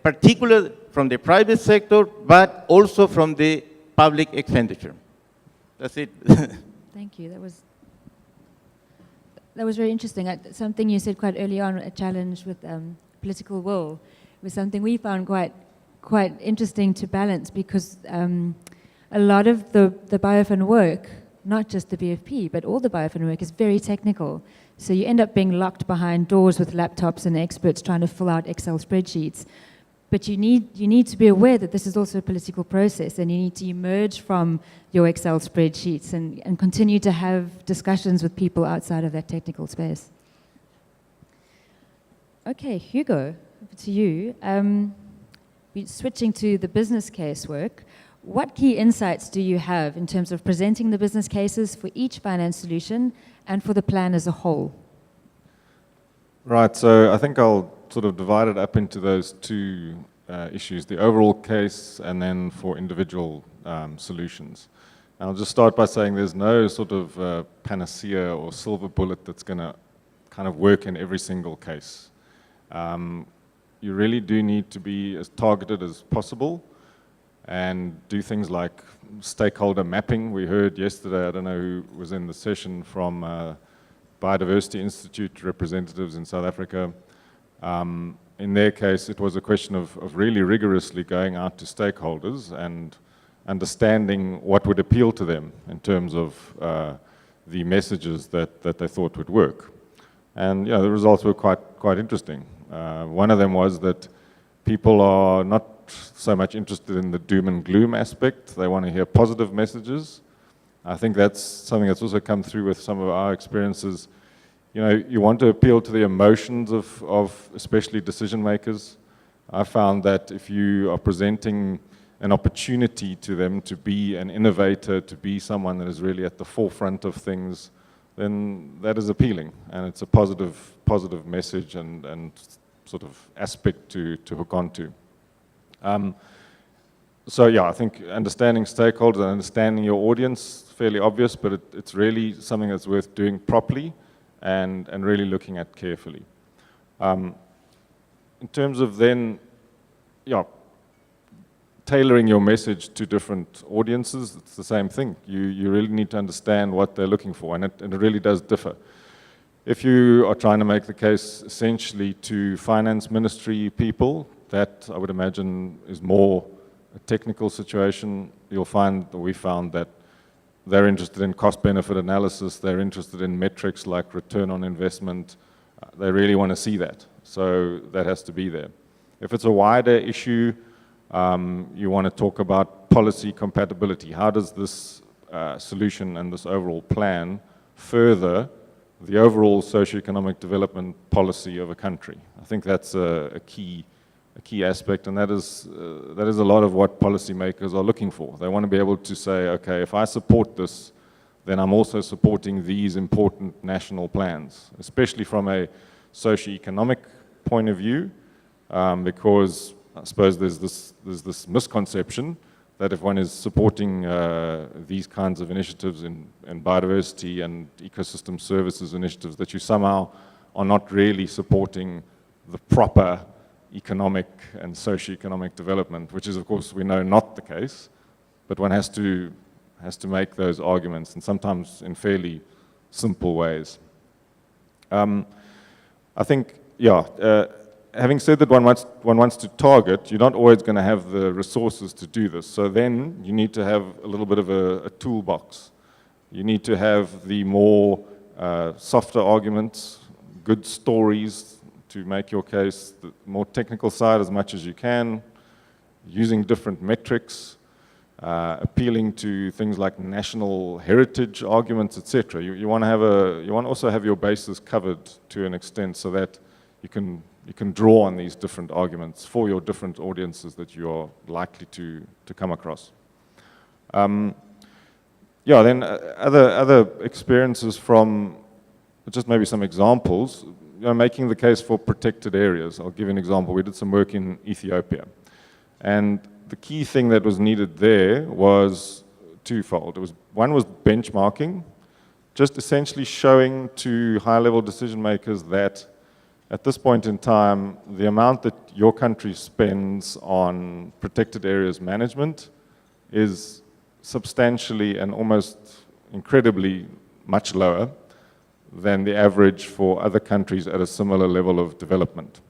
particularly from the private sector, but also from the public expenditure. That's it. Thank you. That was very interesting. Something you said quite early on, a challenge with political will, was something we found quite interesting to balance, because a lot of the BIOFIN work not just the BFP, but all the BIOFIN work is very technical. So you end up being locked behind doors with laptops and experts trying to fill out Excel spreadsheets. But you need to be aware that this is also a political process, and you need to emerge from your Excel spreadsheets and continue to have discussions with people outside of that technical space. Okay, Hugo, over to you. Switching to the business case work, what key insights do you have in terms of presenting the business cases for each finance solution and for the plan as a whole? Right, so I think I'll sort of divide it up into those two issues, the overall case and then for individual solutions. And I'll just start by saying there's no sort of panacea or silver bullet that's going to kind of work in every single case. You really do need to be as targeted as possible and do things like stakeholder mapping. We heard yesterday, I don't know who was in the session from Biodiversity Institute representatives in South Africa. In their case, it was a question of really rigorously going out to stakeholders and understanding what would appeal to them in terms of the messages that they thought would work. And the results were quite interesting. One of them was that people are not so much interested in the doom and gloom aspect. They want to hear positive messages. I think that's something that's also come through with some of our experiences. You want to appeal to the emotions of especially decision makers. I found that if you are presenting an opportunity to them to be an innovator, to be someone that is really at the forefront of things, then that is appealing, and it's a positive message and sort of aspect to hook onto. So I think understanding stakeholders and understanding your audience, fairly obvious, but it's really something that's worth doing properly and really looking at carefully. In terms of then, tailoring your message to different audiences, it's the same thing. You really need to understand what they're looking for, and it really does differ. If you are trying to make the case essentially to finance ministry people, that I would imagine is more a technical situation. You'll find, or we found, that they're interested in cost-benefit analysis, they're interested in metrics like return on investment. They really want to see that, so that has to be there. If it's a wider issue, you want to talk about policy compatibility. How does this solution and this overall plan further the overall socioeconomic development policy of a country? I think that's a key aspect, and that is a lot of what policymakers are looking for. They want to be able to say, okay, if I support this, then I'm also supporting these important national plans, especially from a socioeconomic point of view, because I suppose there's this misconception that if one is supporting these kinds of initiatives in biodiversity and ecosystem services initiatives, that you somehow are not really supporting the proper economic and socioeconomic development, which is, of course, we know not the case, but one has to make those arguments, and sometimes in fairly simple ways. I think, having said that one wants to target, you're not always going to have the resources to do this. So then you need to have a little bit of a toolbox. You need to have the more softer arguments, good stories to make your case, the more technical side as much as you can, using different metrics, appealing to things like national heritage arguments, etc. You want to also have your bases covered to an extent so that you can draw on these different arguments for your different audiences that you are likely to come across. Then other experiences from just maybe some examples. Making the case for protected areas. I'll give you an example. We did some work in Ethiopia, and the key thing that was needed there was twofold. One was benchmarking, just essentially showing to high-level decision makers that at this point in time, the amount that your country spends on protected areas management is substantially and almost incredibly much lower than the average for other countries at a similar level of development.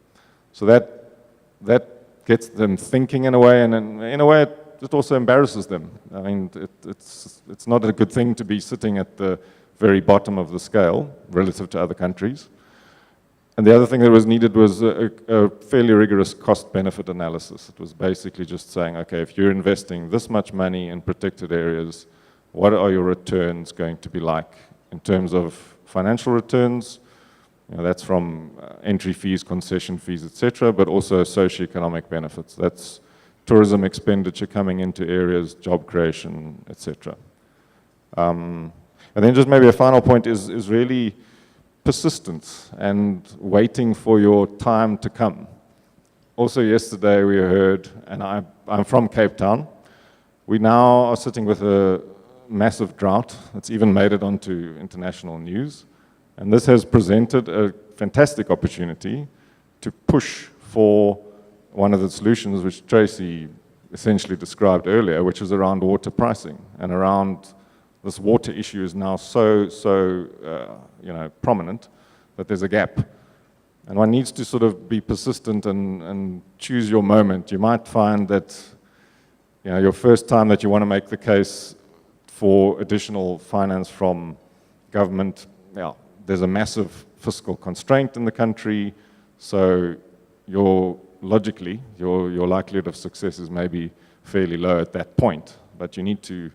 So that gets them thinking in a way, and in a way it also embarrasses them. I mean, it's not a good thing to be sitting at the very bottom of the scale relative to other countries. And the other thing that was needed was a fairly rigorous cost-benefit analysis. It was basically just saying, okay, if you're investing this much money in protected areas, what are your returns going to be like in terms of financial returns? You know, that's from entry fees, concession fees, etc., but also socioeconomic benefits. That's tourism expenditure coming into areas, job creation, etc. And then just maybe a final point is really persistence and waiting for your time to come. Also yesterday we heard, and I'm from Cape Town, we now are sitting with a massive drought. It's even made it onto international news. And this has presented a fantastic opportunity to push for one of the solutions which Tracy essentially described earlier, which is around water pricing and around this water issue is now so prominent that there's a gap. And one needs to sort of be persistent and choose your moment. You might find that your first time that you want to make the case for additional finance from government, there's a massive fiscal constraint in the country, so your likelihood of success is maybe fairly low at that point. But you need to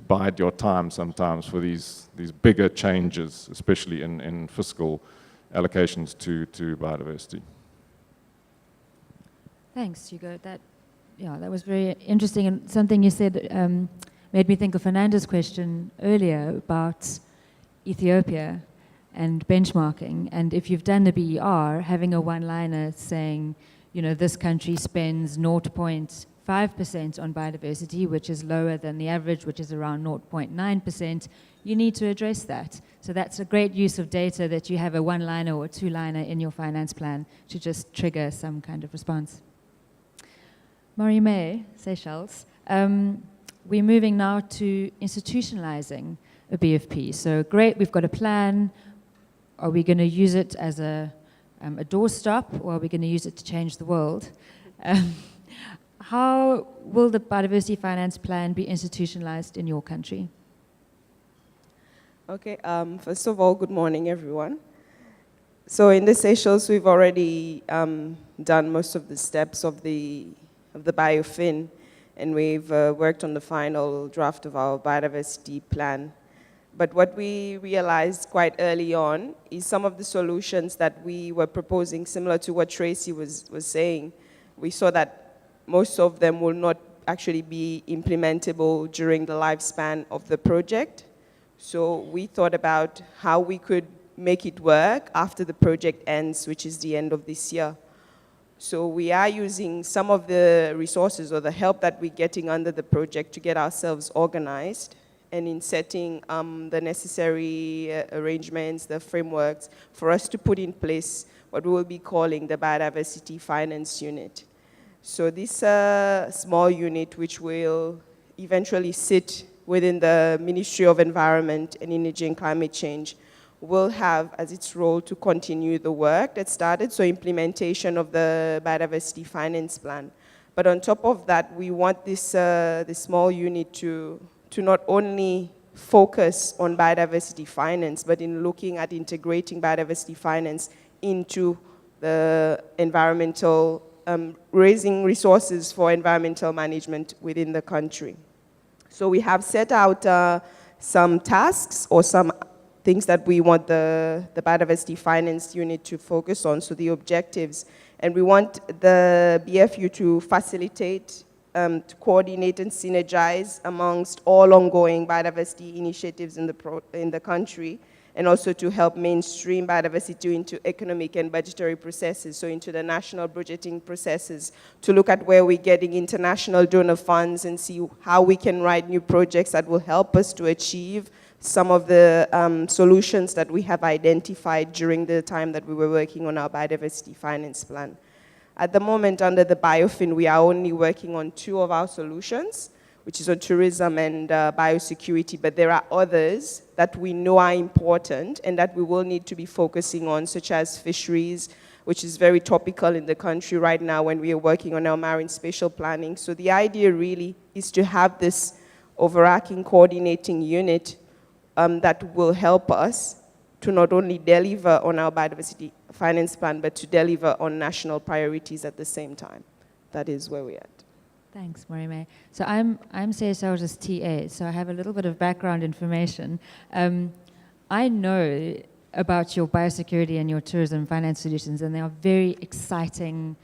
bide your time sometimes for these bigger changes, especially in fiscal allocations to biodiversity. Thanks, Hugo. That was very interesting, and something you said made me think of Fernanda's question earlier about Ethiopia and benchmarking. And if you've done the BER, having a one-liner saying, this country spends 0.5% on biodiversity, which is lower than the average, which is around 0.9%, you need to address that. So that's a great use of data, that you have a one-liner or a two-liner in your finance plan to just trigger some kind of response. Marie-May, Seychelles. We're moving now to institutionalizing a BFP. So great, we've got a plan. Are we going to use it as a doorstop, or are we going to use it to change the world? How will the biodiversity finance plan be institutionalized in your country? Okay, first of all, good morning, everyone. So in the Seychelles, we've already done most of the steps of the BIOFIN, and we've worked on the final draft of our biodiversity plan. But what we realized quite early on is some of the solutions that we were proposing, similar to what Tracy was saying, we saw that most of them will not actually be implementable during the lifespan of the project. So we thought about how we could make it work after the project ends, which is the end of this year. So we are using some of the resources or the help that we're getting under the project to get ourselves organized, and in setting the necessary arrangements, the frameworks, for us to put in place what we will be calling the Biodiversity Finance Unit. So this small unit, which will eventually sit within the Ministry of Environment and Energy and Climate Change, will have as its role to continue the work that started, so implementation of the Biodiversity Finance Plan. But on top of that, we want this small unit to not only focus on biodiversity finance, but in looking at integrating biodiversity finance into the environmental, raising resources for environmental management within the country. So we have set out some tasks or some things that we want the biodiversity finance unit to focus on, so the objectives. And we want the BFU to facilitate, to coordinate and synergize amongst all ongoing biodiversity initiatives in the country, and also to help mainstream biodiversity into economic and budgetary processes, so into the national budgeting processes, to look at where we're getting international donor funds and see how we can write new projects that will help us to achieve some of the solutions that we have identified during the time that we were working on our biodiversity finance plan. At the moment, under the BIOFIN, we are only working on 2 of our solutions, which is on tourism and biosecurity, but there are others that we know are important and that we will need to be focusing on, such as fisheries, which is very topical in the country right now when we are working on our marine spatial planning. So the idea really is to have this overarching coordinating unit that will help us to not only deliver on our biodiversity finance plan, but to deliver on national priorities at the same time. That is where we're at. Thanks, Morime. So I'm CSR's TA, so I have a little bit of background information. I know about your biosecurity and your tourism finance solutions, and they are very exciting,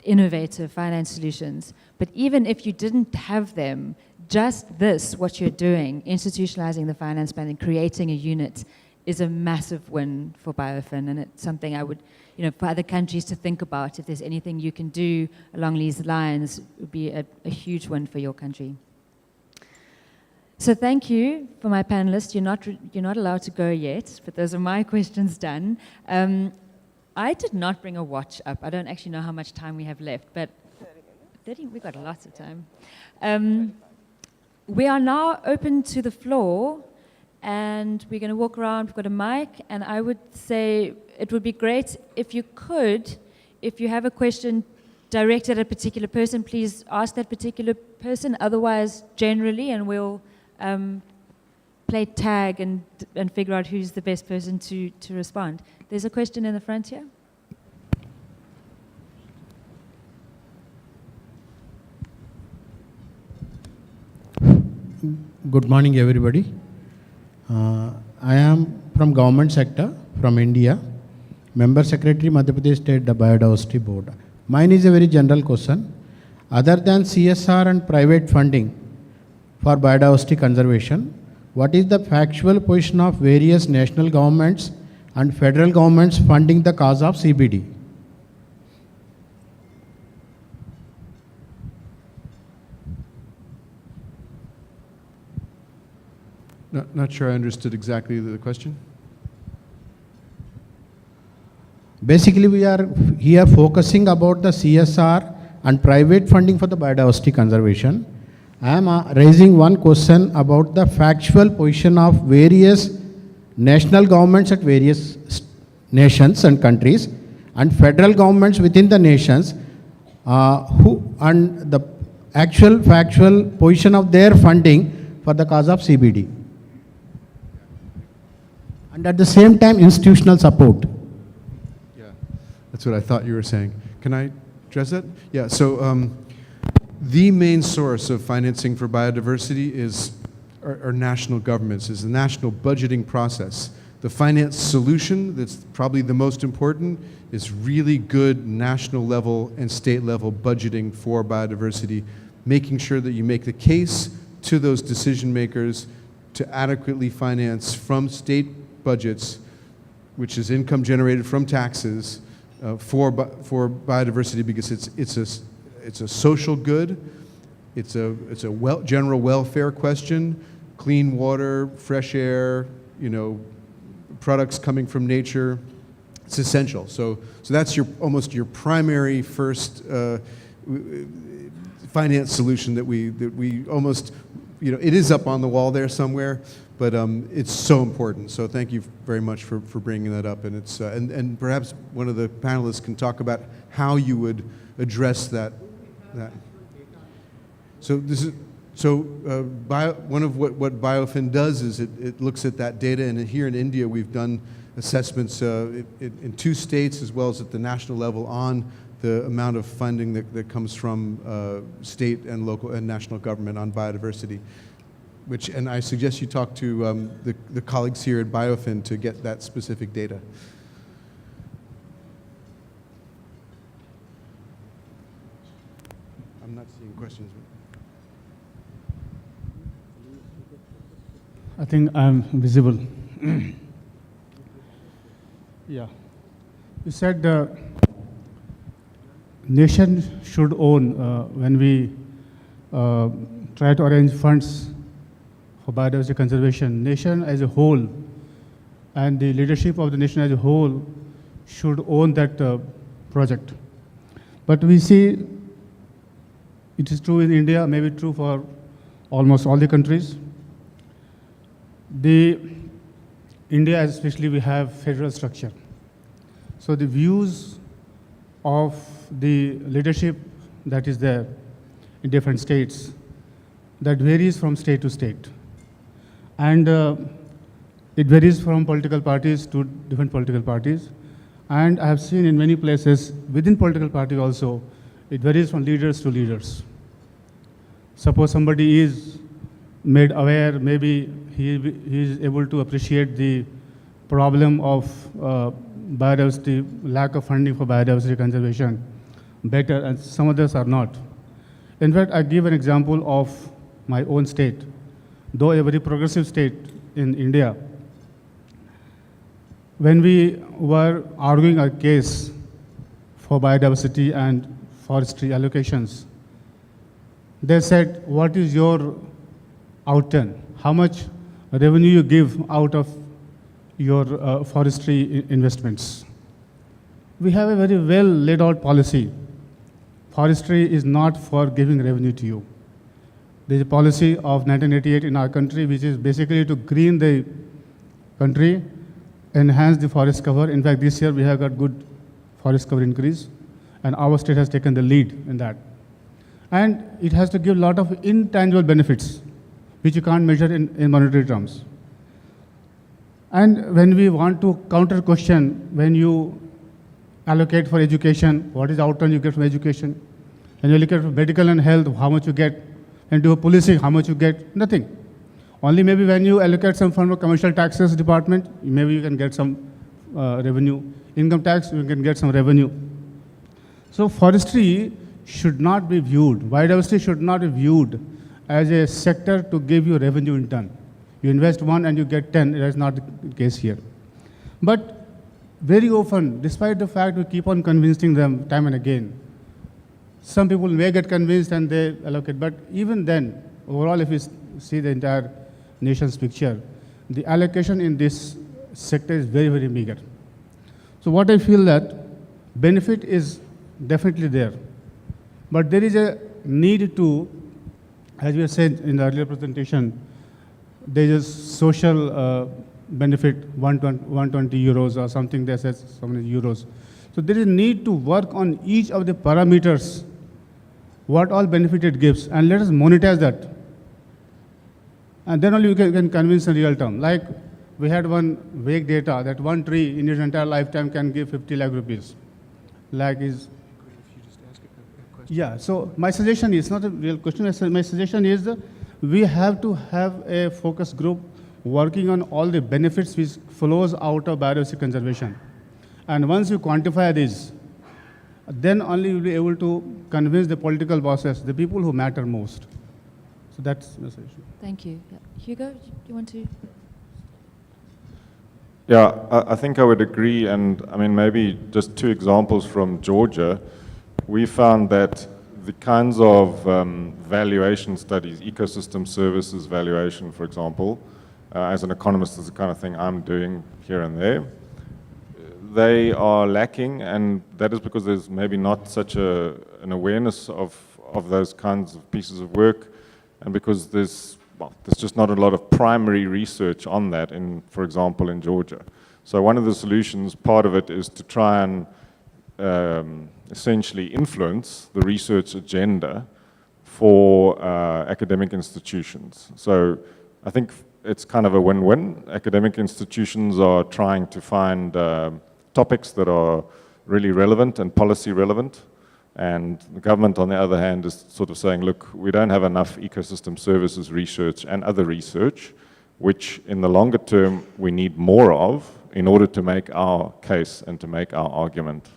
innovative finance solutions. But even if you didn't have them, just this, what you're doing, institutionalizing the finance plan and creating a unit, is a massive win for BIOFIN, and it's something I would, for other countries to think about. If there's anything you can do along these lines, it would be a huge win for your country. So thank you for my panelists. You're not allowed to go yet, but those are my questions done. I did not bring a watch up. I don't actually know how much time we have left, but 30, we've got lots of time. We are now open to the floor, and we're going to walk around. We've got a mic, and I would say it would be great if you could, if you have a question directed at a particular person, please ask that particular person, otherwise generally, and we'll play tag and figure out who's the best person to respond. There's a question in the front here. Good morning, everybody. I am from government sector, from India, Member Secretary, Madhya Pradesh State Biodiversity Board. Mine is a very general question. Other than CSR and private funding for biodiversity conservation, what is the factual position of various national governments and federal governments funding the cause of CBD? Not sure I understood exactly the question. Basically, we are here focusing about the CSR and private funding for the biodiversity conservation. I am raising one question about the factual position of various national governments at various nations and countries and federal governments within the nations and the actual factual position of their funding for the cause of CBD. And at the same time, institutional support. Yeah, that's what I thought you were saying. Can I address that? Yeah, so the main source of financing for biodiversity is our national governments, is the national budgeting process. The finance solution that's probably the most important is really good national level and state level budgeting for biodiversity, making sure that you make the case to those decision makers to adequately finance from state budgets, which is income generated from taxes, for biodiversity, because it's a social good, it's a general welfare question, clean water, fresh air, products coming from nature. It's essential. So that's almost your primary first finance solution that we almost, it is up on the wall there somewhere, but it's so important. So thank you very much for bringing that up. And it's and perhaps one of the panelists can talk about how you would address that. So this is one of what BIOFIN does is it looks at that data, and here in India we've done assessments in 2 states as well as at the national level on the amount of funding that comes from state and local and national government on biodiversity. And I suggest you talk to the colleagues here at BIOFIN to get that specific data. I'm not seeing questions. I think I'm visible. Yeah. You said the nation should own when we try to arrange funds for biodiversity conservation. Nation as a whole and the leadership of the nation as a whole should own that project. But we see it is true in India, maybe true for almost all the countries. India, especially, we have federal structure. So the views of the leadership that is there in different states, that varies from state to state. And it varies from political parties to different political parties. And I have seen in many places within political party also, it varies from leaders to leaders. Suppose somebody is made aware, maybe he is able to appreciate the problem of biodiversity, lack of funding for biodiversity conservation better, and some others are not. In fact, I give an example of my own state. Though a very progressive state in India, when we were arguing a case for biodiversity and forestry allocations, they said, what is your outturn? How much revenue you give out of your forestry investments? We have a very well laid out policy. Forestry is not for giving revenue to you. There is a policy of 1988 in our country, which is basically to green the country, enhance the forest cover. In fact, this year we have got good forest cover increase, and our state has taken the lead in that. And it has to give a lot of intangible benefits, which you can't measure in monetary terms. And when we want to counter question, when you allocate for education, what is the outcome you get from education? When you look at medical and health, how much you get? And do policing, how much you get? Nothing. Only maybe when you allocate some fund for commercial taxes department, maybe you can get some revenue. Income tax, you can get some revenue. So forestry should not be viewed, biodiversity should not be viewed as a sector to give you revenue in turn. You invest 1 and you get 10, that is not the case here. But very often, despite the fact we keep on convincing them time and again, some people may get convinced and they allocate, but even then, overall if you see the entire nation's picture, the allocation in this sector is very, very meager. So what I feel that benefit is definitely there, but there is a need to, as we said in the earlier presentation, there is a social benefit, 120 euros or something, they said so many euros. So there is a need to work on each of the parameters, what all benefit it gives, and let us monetize that. And then only we can convince in real term. Like we had one vague data that one tree in its entire lifetime can give 50 lakh rupees. Like is, yeah, so my suggestion is not a real question. My suggestion is we have to have a focus group working on all the benefits which flows out of biodiversity conservation. And once you quantify this, then only you'll be able to convince the political bosses, the people who matter most. So that's my suggestion. Thank you. Yeah. Hugo, do you want to? Yeah, I think I would agree, and I mean maybe just 2 examples from Georgia. We found that the kinds of valuation studies, ecosystem services valuation, for example, as an economist is the kind of thing I'm doing here and there, they are lacking, and that is because there's maybe not such an awareness of those kinds of pieces of work, and because there's just not a lot of primary research on that, for example, in Georgia. So one of the solutions, part of it is to try and essentially influence the research agenda for academic institutions. So I think it's kind of a win-win. Academic institutions are trying to find topics that are really relevant and policy relevant. And the government, on the other hand, is sort of saying, look, we don't have enough ecosystem services research and other research, which in the longer term we need more of in order to make our case and to make our argument,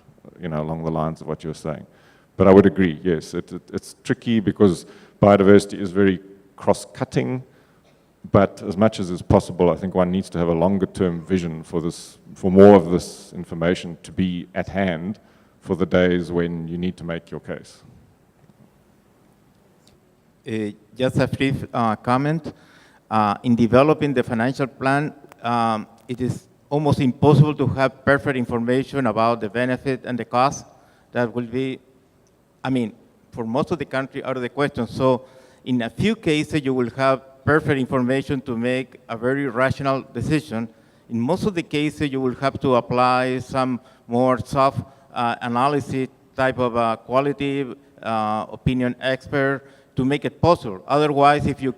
along the lines of what you're saying. But I would agree, yes, it's tricky because biodiversity is very cross-cutting, but as much as is possible, I think one needs to have a longer-term vision for this, for more of this information to be at hand for the days when you need to make your case. Just a brief comment. In developing the financial plan, it is almost impossible to have perfect information about the benefit and the cost. That will be, for most of the country, out of the question. So in a few cases, you will have perfect information to make a very rational decision. In most of the cases, you will have to apply some more soft analysis type of quality opinion expert to make it possible. Otherwise, if you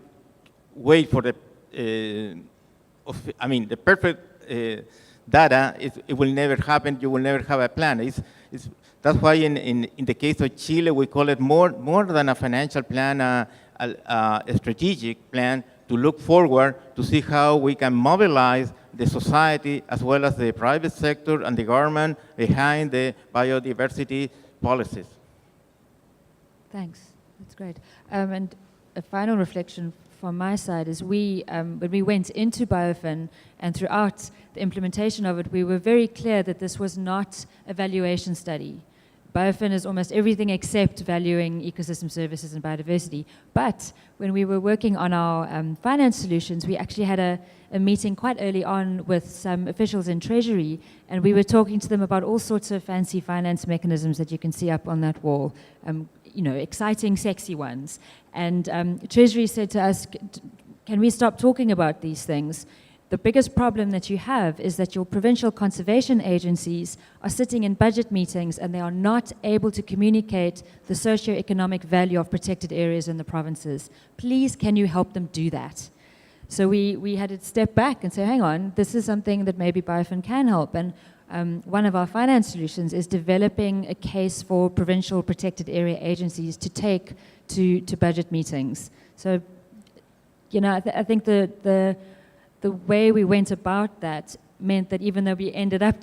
wait for the, the perfect data, it will never happen. You will never have a plan. That's why in the case of Chile, we call it more than a financial plan, a strategic plan to look forward to see how we can mobilize the society as well as the private sector and the government behind the biodiversity policies. Thanks. That's great. And a final reflection from my side is when we went into BIOFIN and throughout the implementation of it, we were very clear that this was not a valuation study. BIOFIN is almost everything except valuing ecosystem services and biodiversity. But when we were working on our finance solutions, we actually had a meeting quite early on with some officials in Treasury, and we were talking to them about all sorts of fancy finance mechanisms that you can see up on that wall, exciting, sexy ones. And Treasury said to us, can we stop talking about these things? The biggest problem that you have is that your provincial conservation agencies are sitting in budget meetings and they are not able to communicate the socio-economic value of protected areas in the provinces. Please, can you help them do that? So we had to step back and say, hang on, this is something that maybe BIOFIN can help. And one of our finance solutions is developing a case for provincial protected area agencies to take to budget meetings. So, I think the way we went about that meant that even though we ended up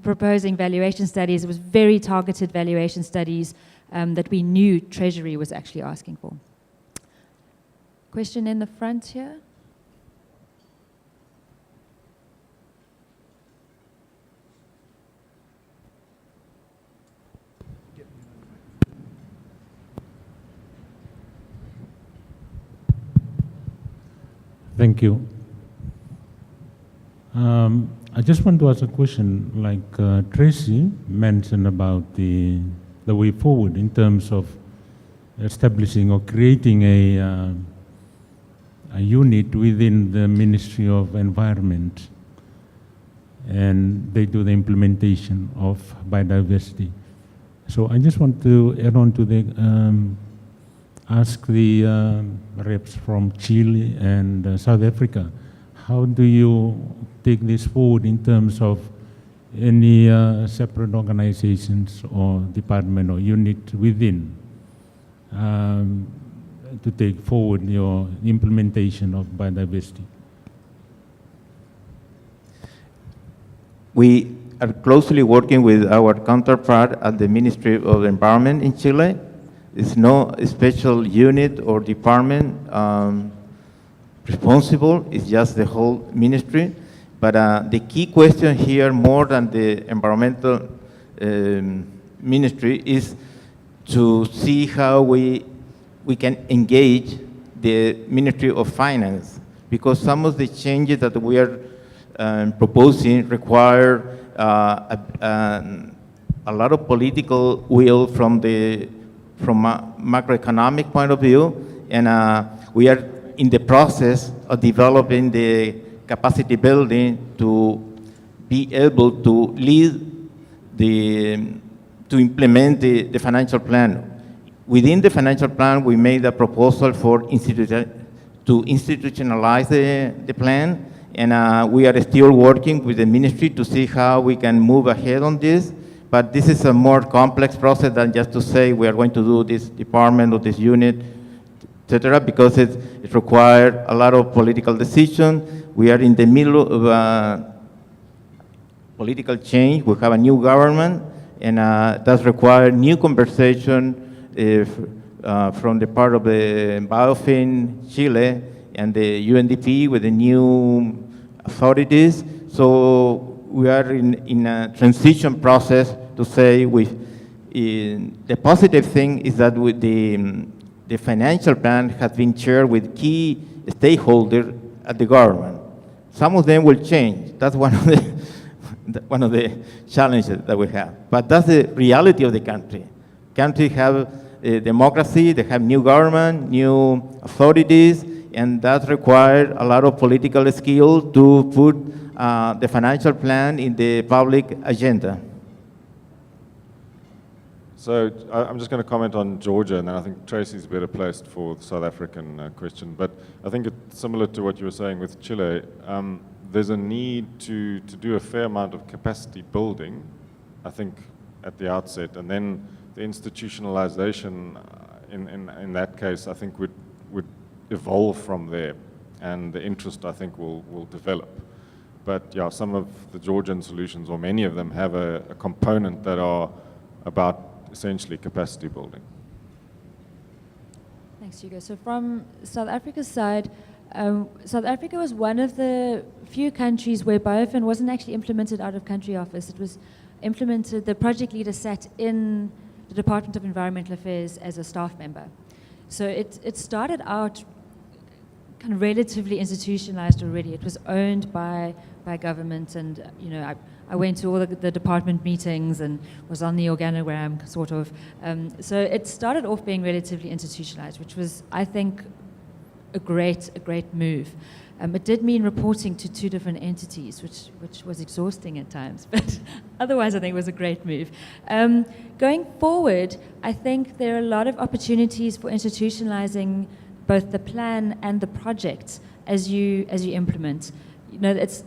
proposing valuation studies, it was very targeted valuation studies that we knew Treasury was actually asking for. Question in the front here? Thank you. I just want to ask a question, like Tracy mentioned about the way forward in terms of establishing or creating a unit within the Ministry of Environment, and they do the implementation of biodiversity. So I just want to add on to the ask the reps from Chile and South Africa, how do you take this forward in terms of any separate organizations or department or unit within to take forward your implementation of biodiversity? We are closely working with our counterpart at the Ministry of Environment in Chile. There's no special unit or department responsible, it's just the whole ministry. But the key question here, more than the environmental ministry, is to see how we can engage the Ministry of Finance, because some of the changes that we are proposing require a lot of political will from a macroeconomic point of view, and we are in the process of developing the capacity building to be able to lead to implement the financial plan. Within the financial plan, we made a proposal to institutionalize the plan, and we are still working with the ministry to see how we can move ahead on this. But this is a more complex process than just to say we are going to do this department or this unit, etc., because it requires a lot of political decision. We are in the middle of political change. We have a new government, and that requires new conversation from the part of the BIOFIN Chile and the UNDP with the new authorities. So we are in a transition process to say the positive thing is that with the financial plan has been shared with key stakeholders at the government. Some of them will change. That's one of the challenges that we have. But that's the reality of the country. Countries have democracy, they have new government, new authorities, and that requires a lot of political skill to put the financial plan in the public agenda. So I'm just going to comment on Georgia, and then I think Tracy's better placed for the South African question. But I think it's similar to what you were saying with Chile. There's a need to do a fair amount of capacity building, I think, at the outset, and then the institutionalization in that case, I think, would evolve from there, and the interest, I think, will develop. But yeah, some of the Georgian solutions, or many of them, have a component that are about essentially capacity building. Thanks, Hugo. So from South Africa's side, South Africa was one of the few countries where BIOFIN wasn't actually implemented out of country office. It was implemented, the project leader sat in the Department of Environmental Affairs as a staff member. So it started out kind of relatively institutionalized already. It was owned by government, and you know, I went to all the department meetings and was on the organogram, sort of. So it started off being relatively institutionalized, which was, I think, a great move. It did mean reporting to two different entities, which was exhausting at times, but otherwise I think it was a great move. Going forward, I think there are a lot of opportunities for institutionalizing both the plan and the project as you implement. You know, it's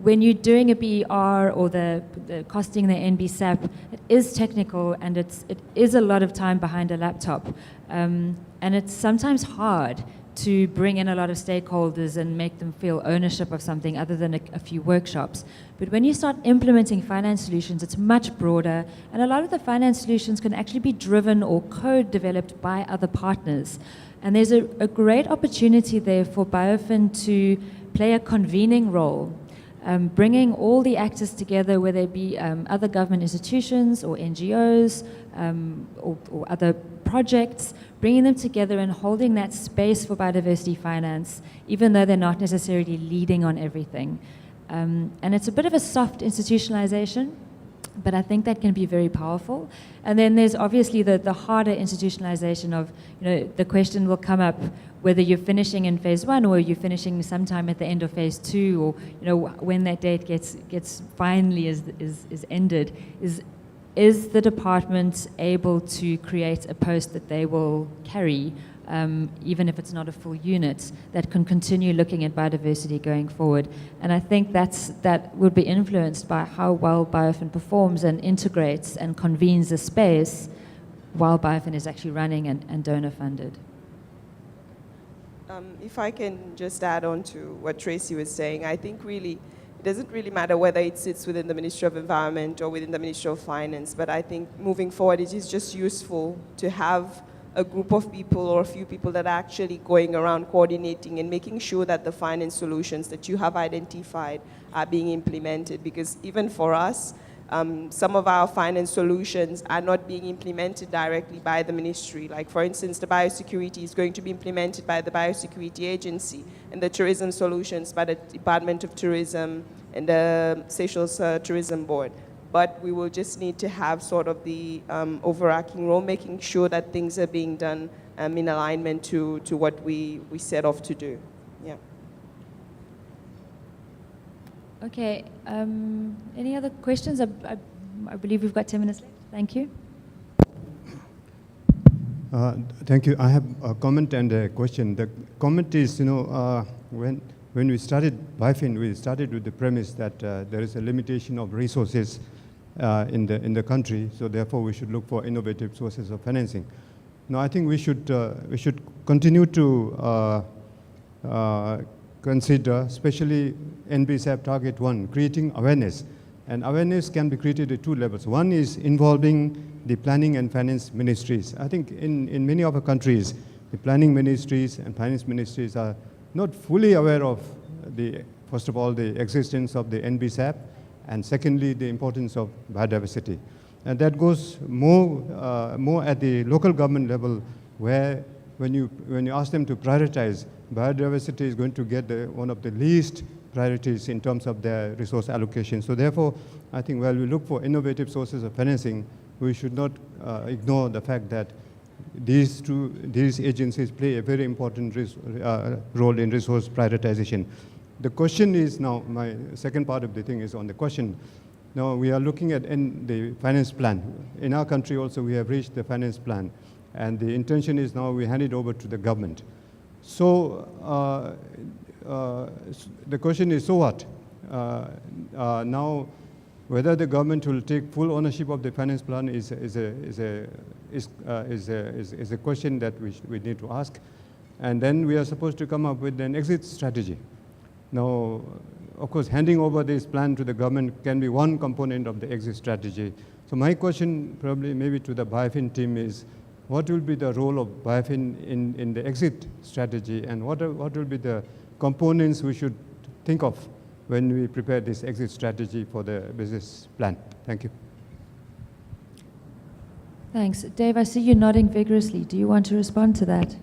when you're doing a BER or the costing the NBSAP, it is technical and it is a lot of time behind a laptop, and it's sometimes hard to bring in a lot of stakeholders and make them feel ownership of something other than a few workshops. But when you start implementing finance solutions, it's much broader, and a lot of the finance solutions can actually be driven or code developed by other partners. And there's a great opportunity there for BIOFIN to play a convening role, bringing all the actors together, whether it be other government institutions or NGOs or other projects, bringing them together and holding that space for biodiversity finance, even though they're not necessarily leading on everything. And it's a bit of a soft institutionalization, but I think that can be very powerful. And then there's obviously the harder institutionalization of, you know, the question will come up whether you're finishing in phase 1 or you're finishing sometime at the end of phase 2, or, you know, when that date gets finally is ended, is the department able to create a post that they will carry, even if it's not a full unit, that can continue looking at biodiversity going forward? And I think that would be influenced by how well BIOFIN performs and integrates and convenes the space while BIOFIN is actually running and donor funded. If I can just add on to what Tracy was saying, I think really it doesn't really matter whether it sits within the Ministry of Environment or within the Ministry of Finance, but I think moving forward it is just useful to have a group of people or a few people that are actually going around coordinating and making sure that the finance solutions that you have identified are being implemented. Because even for us, some of our finance solutions are not being implemented directly by the ministry. Like, for instance, the biosecurity is going to be implemented by the Biosecurity Agency, and the tourism solutions by the Department of Tourism and the Seychelles Tourism Board. But we will just need to have sort of the overarching role, making sure that things are being done in alignment to what we set off to do. Yeah. Okay, any other questions? I believe we've got 10 minutes left. Thank you. Thank you. I have a comment and a question. The comment is, you know, when we started BIOFIN, we started with the premise that there is a limitation of resources in the country, so therefore we should look for innovative sources of financing. Now, I think we should continue to consider, especially NBSAP Target 1, creating awareness. And awareness can be created at two levels. One is involving the planning and finance ministries. I think in many of our countries, the planning ministries and finance ministries are not fully aware of first of all, the existence of the NBSAP, and secondly, the importance of biodiversity. And that goes more at the local government level, where when you ask them to prioritize, biodiversity is going to get one of the least priorities in terms of their resource allocation. So therefore, I think while we look for innovative sources of financing, we should not ignore the fact that these agencies play a very important role in resource prioritization. The question is now, my second part of the thing is on the question, Now we are looking at the finance plan. In our country also we have reached the finance plan, and the intention is now we hand it over to the government. So the question is, so what? Now, whether the government will take full ownership of the finance plan is a question that we need to ask. And then we are supposed to come up with an exit strategy. Now, of course, handing over this plan to the government can be one component of the exit strategy. So my question probably maybe to the BIOFIN team is, what will be the role of BIOFIN in the exit strategy, and what will be the components we should think of when we prepare this exit strategy for the business plan? Thank you. Thanks. Dave, I see you nodding vigorously. Do you want to respond to that?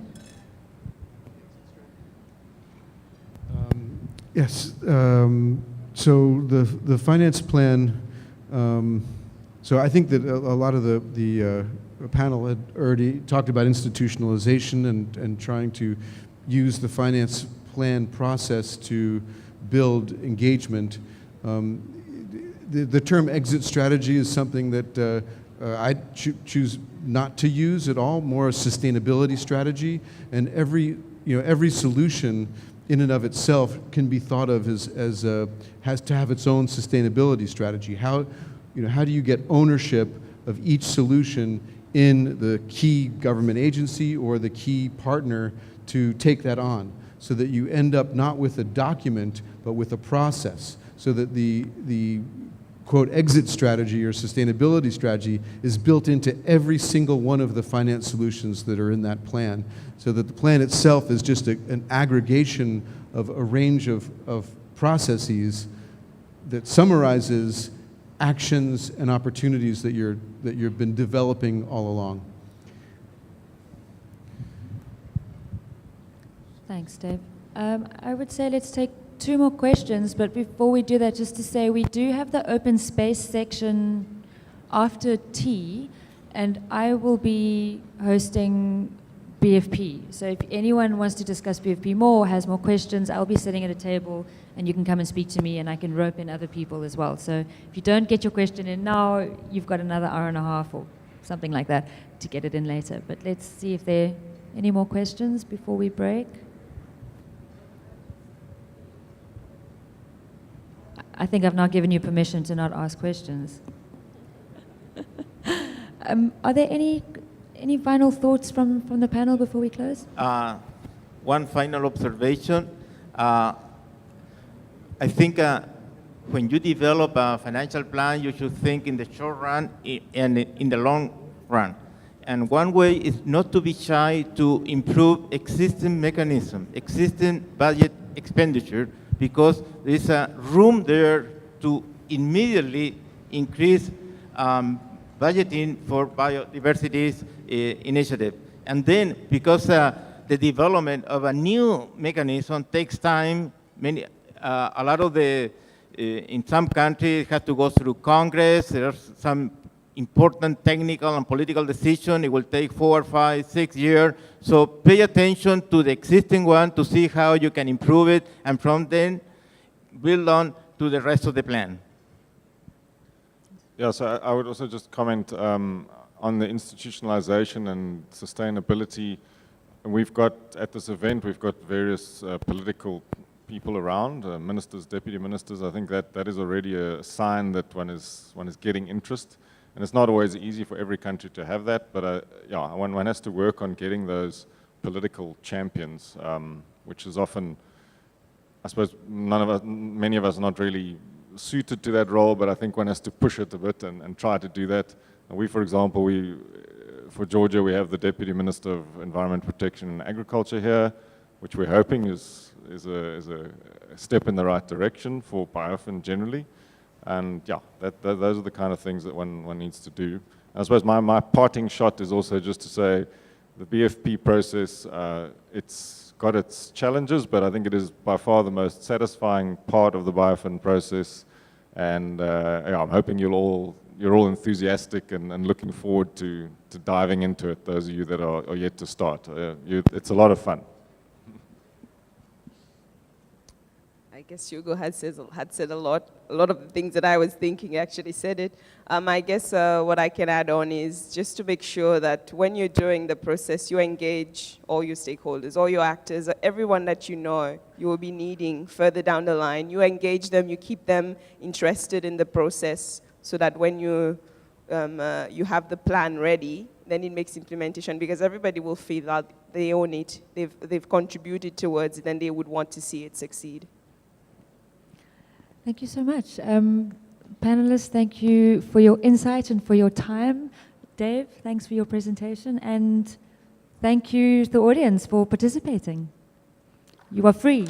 Yes. So the finance plan. So I think that a lot of the panel had already talked about institutionalization and trying to use the finance plan process to build engagement. The term exit strategy is something that I choose not to use at all. More a sustainability strategy, and every solution in and of itself can be thought of as has to have its own sustainability strategy. How do you get ownership of each solution in the key government agency or the key partner to take that on, so that you end up not with a document but with a process, so that the quote exit strategy or sustainability strategy is built into every single one of the finance solutions that are in that plan, so that the plan itself is just an aggregation of a range of processes that summarizes actions and opportunities that you've been developing all along. Thanks, Dave. I would say let's take 2 more questions, but before we do that, just to say we do have the open space section after tea, and I will be hosting BFP. So if anyone wants to discuss BFP more, has more questions, I'll be sitting at a table and you can come and speak to me, and I can rope in other people as well. So if you don't get your question in now, you've got another hour and a half or something like that to get it in later. But let's see if there are any more questions before we break. I think I've now given you permission to not ask questions. Are there any final thoughts from the panel before we close? One final observation. I think when you develop a financial plan, you should think in the short run and in the long run. And one way is not to be shy to improve existing mechanisms, existing budget expenditure, because there is a room there to immediately increase budgeting for biodiversity initiative. And then, because the development of a new mechanism takes time, a lot of in some countries, it has to go through Congress. There are some important technical and political decisions. It will take 4, 5, 6 years. So pay attention to the existing one to see how you can improve it, and from then build on to the rest of the plan. Yeah, so I would also just comment on the institutionalization and sustainability. We've got, at this event, we've got various political people around, ministers, deputy ministers. I think that is already a sign that one is getting interest. And it's not always easy for every country to have that, but yeah, one has to work on getting those political champions, which is often, I suppose, many of us are not really suited to that role, but I think one has to push it a bit and try to do that. And we, for example, for Georgia, we have the Deputy Minister of Environment Protection and Agriculture here, which we're hoping is a step in the right direction for BIOFIN generally. And yeah, those are the kind of things that one needs to do. And I suppose my parting shot is also just to say the BFP process, it's got its challenges, but I think it is by far the most satisfying part of the BIOFIN process. And yeah, I'm hoping you're all enthusiastic and looking forward to diving into it, those of you that are yet to start. It's a lot of fun. I guess Hugo had said a lot of the things that I was thinking actually said it. I guess what I can add on is just to make sure that when you're doing the process, you engage all your stakeholders, all your actors, everyone that you know you will be needing further down the line. You engage them, you keep them interested in the process so that when you have the plan ready, then it makes implementation, because everybody will feel that they own it, they've contributed towards it, and they would want to see it succeed. Thank you so much. Panelists, thank you for your insight and for your time. Dave, thanks for your presentation, and thank you to the audience for participating. You are free.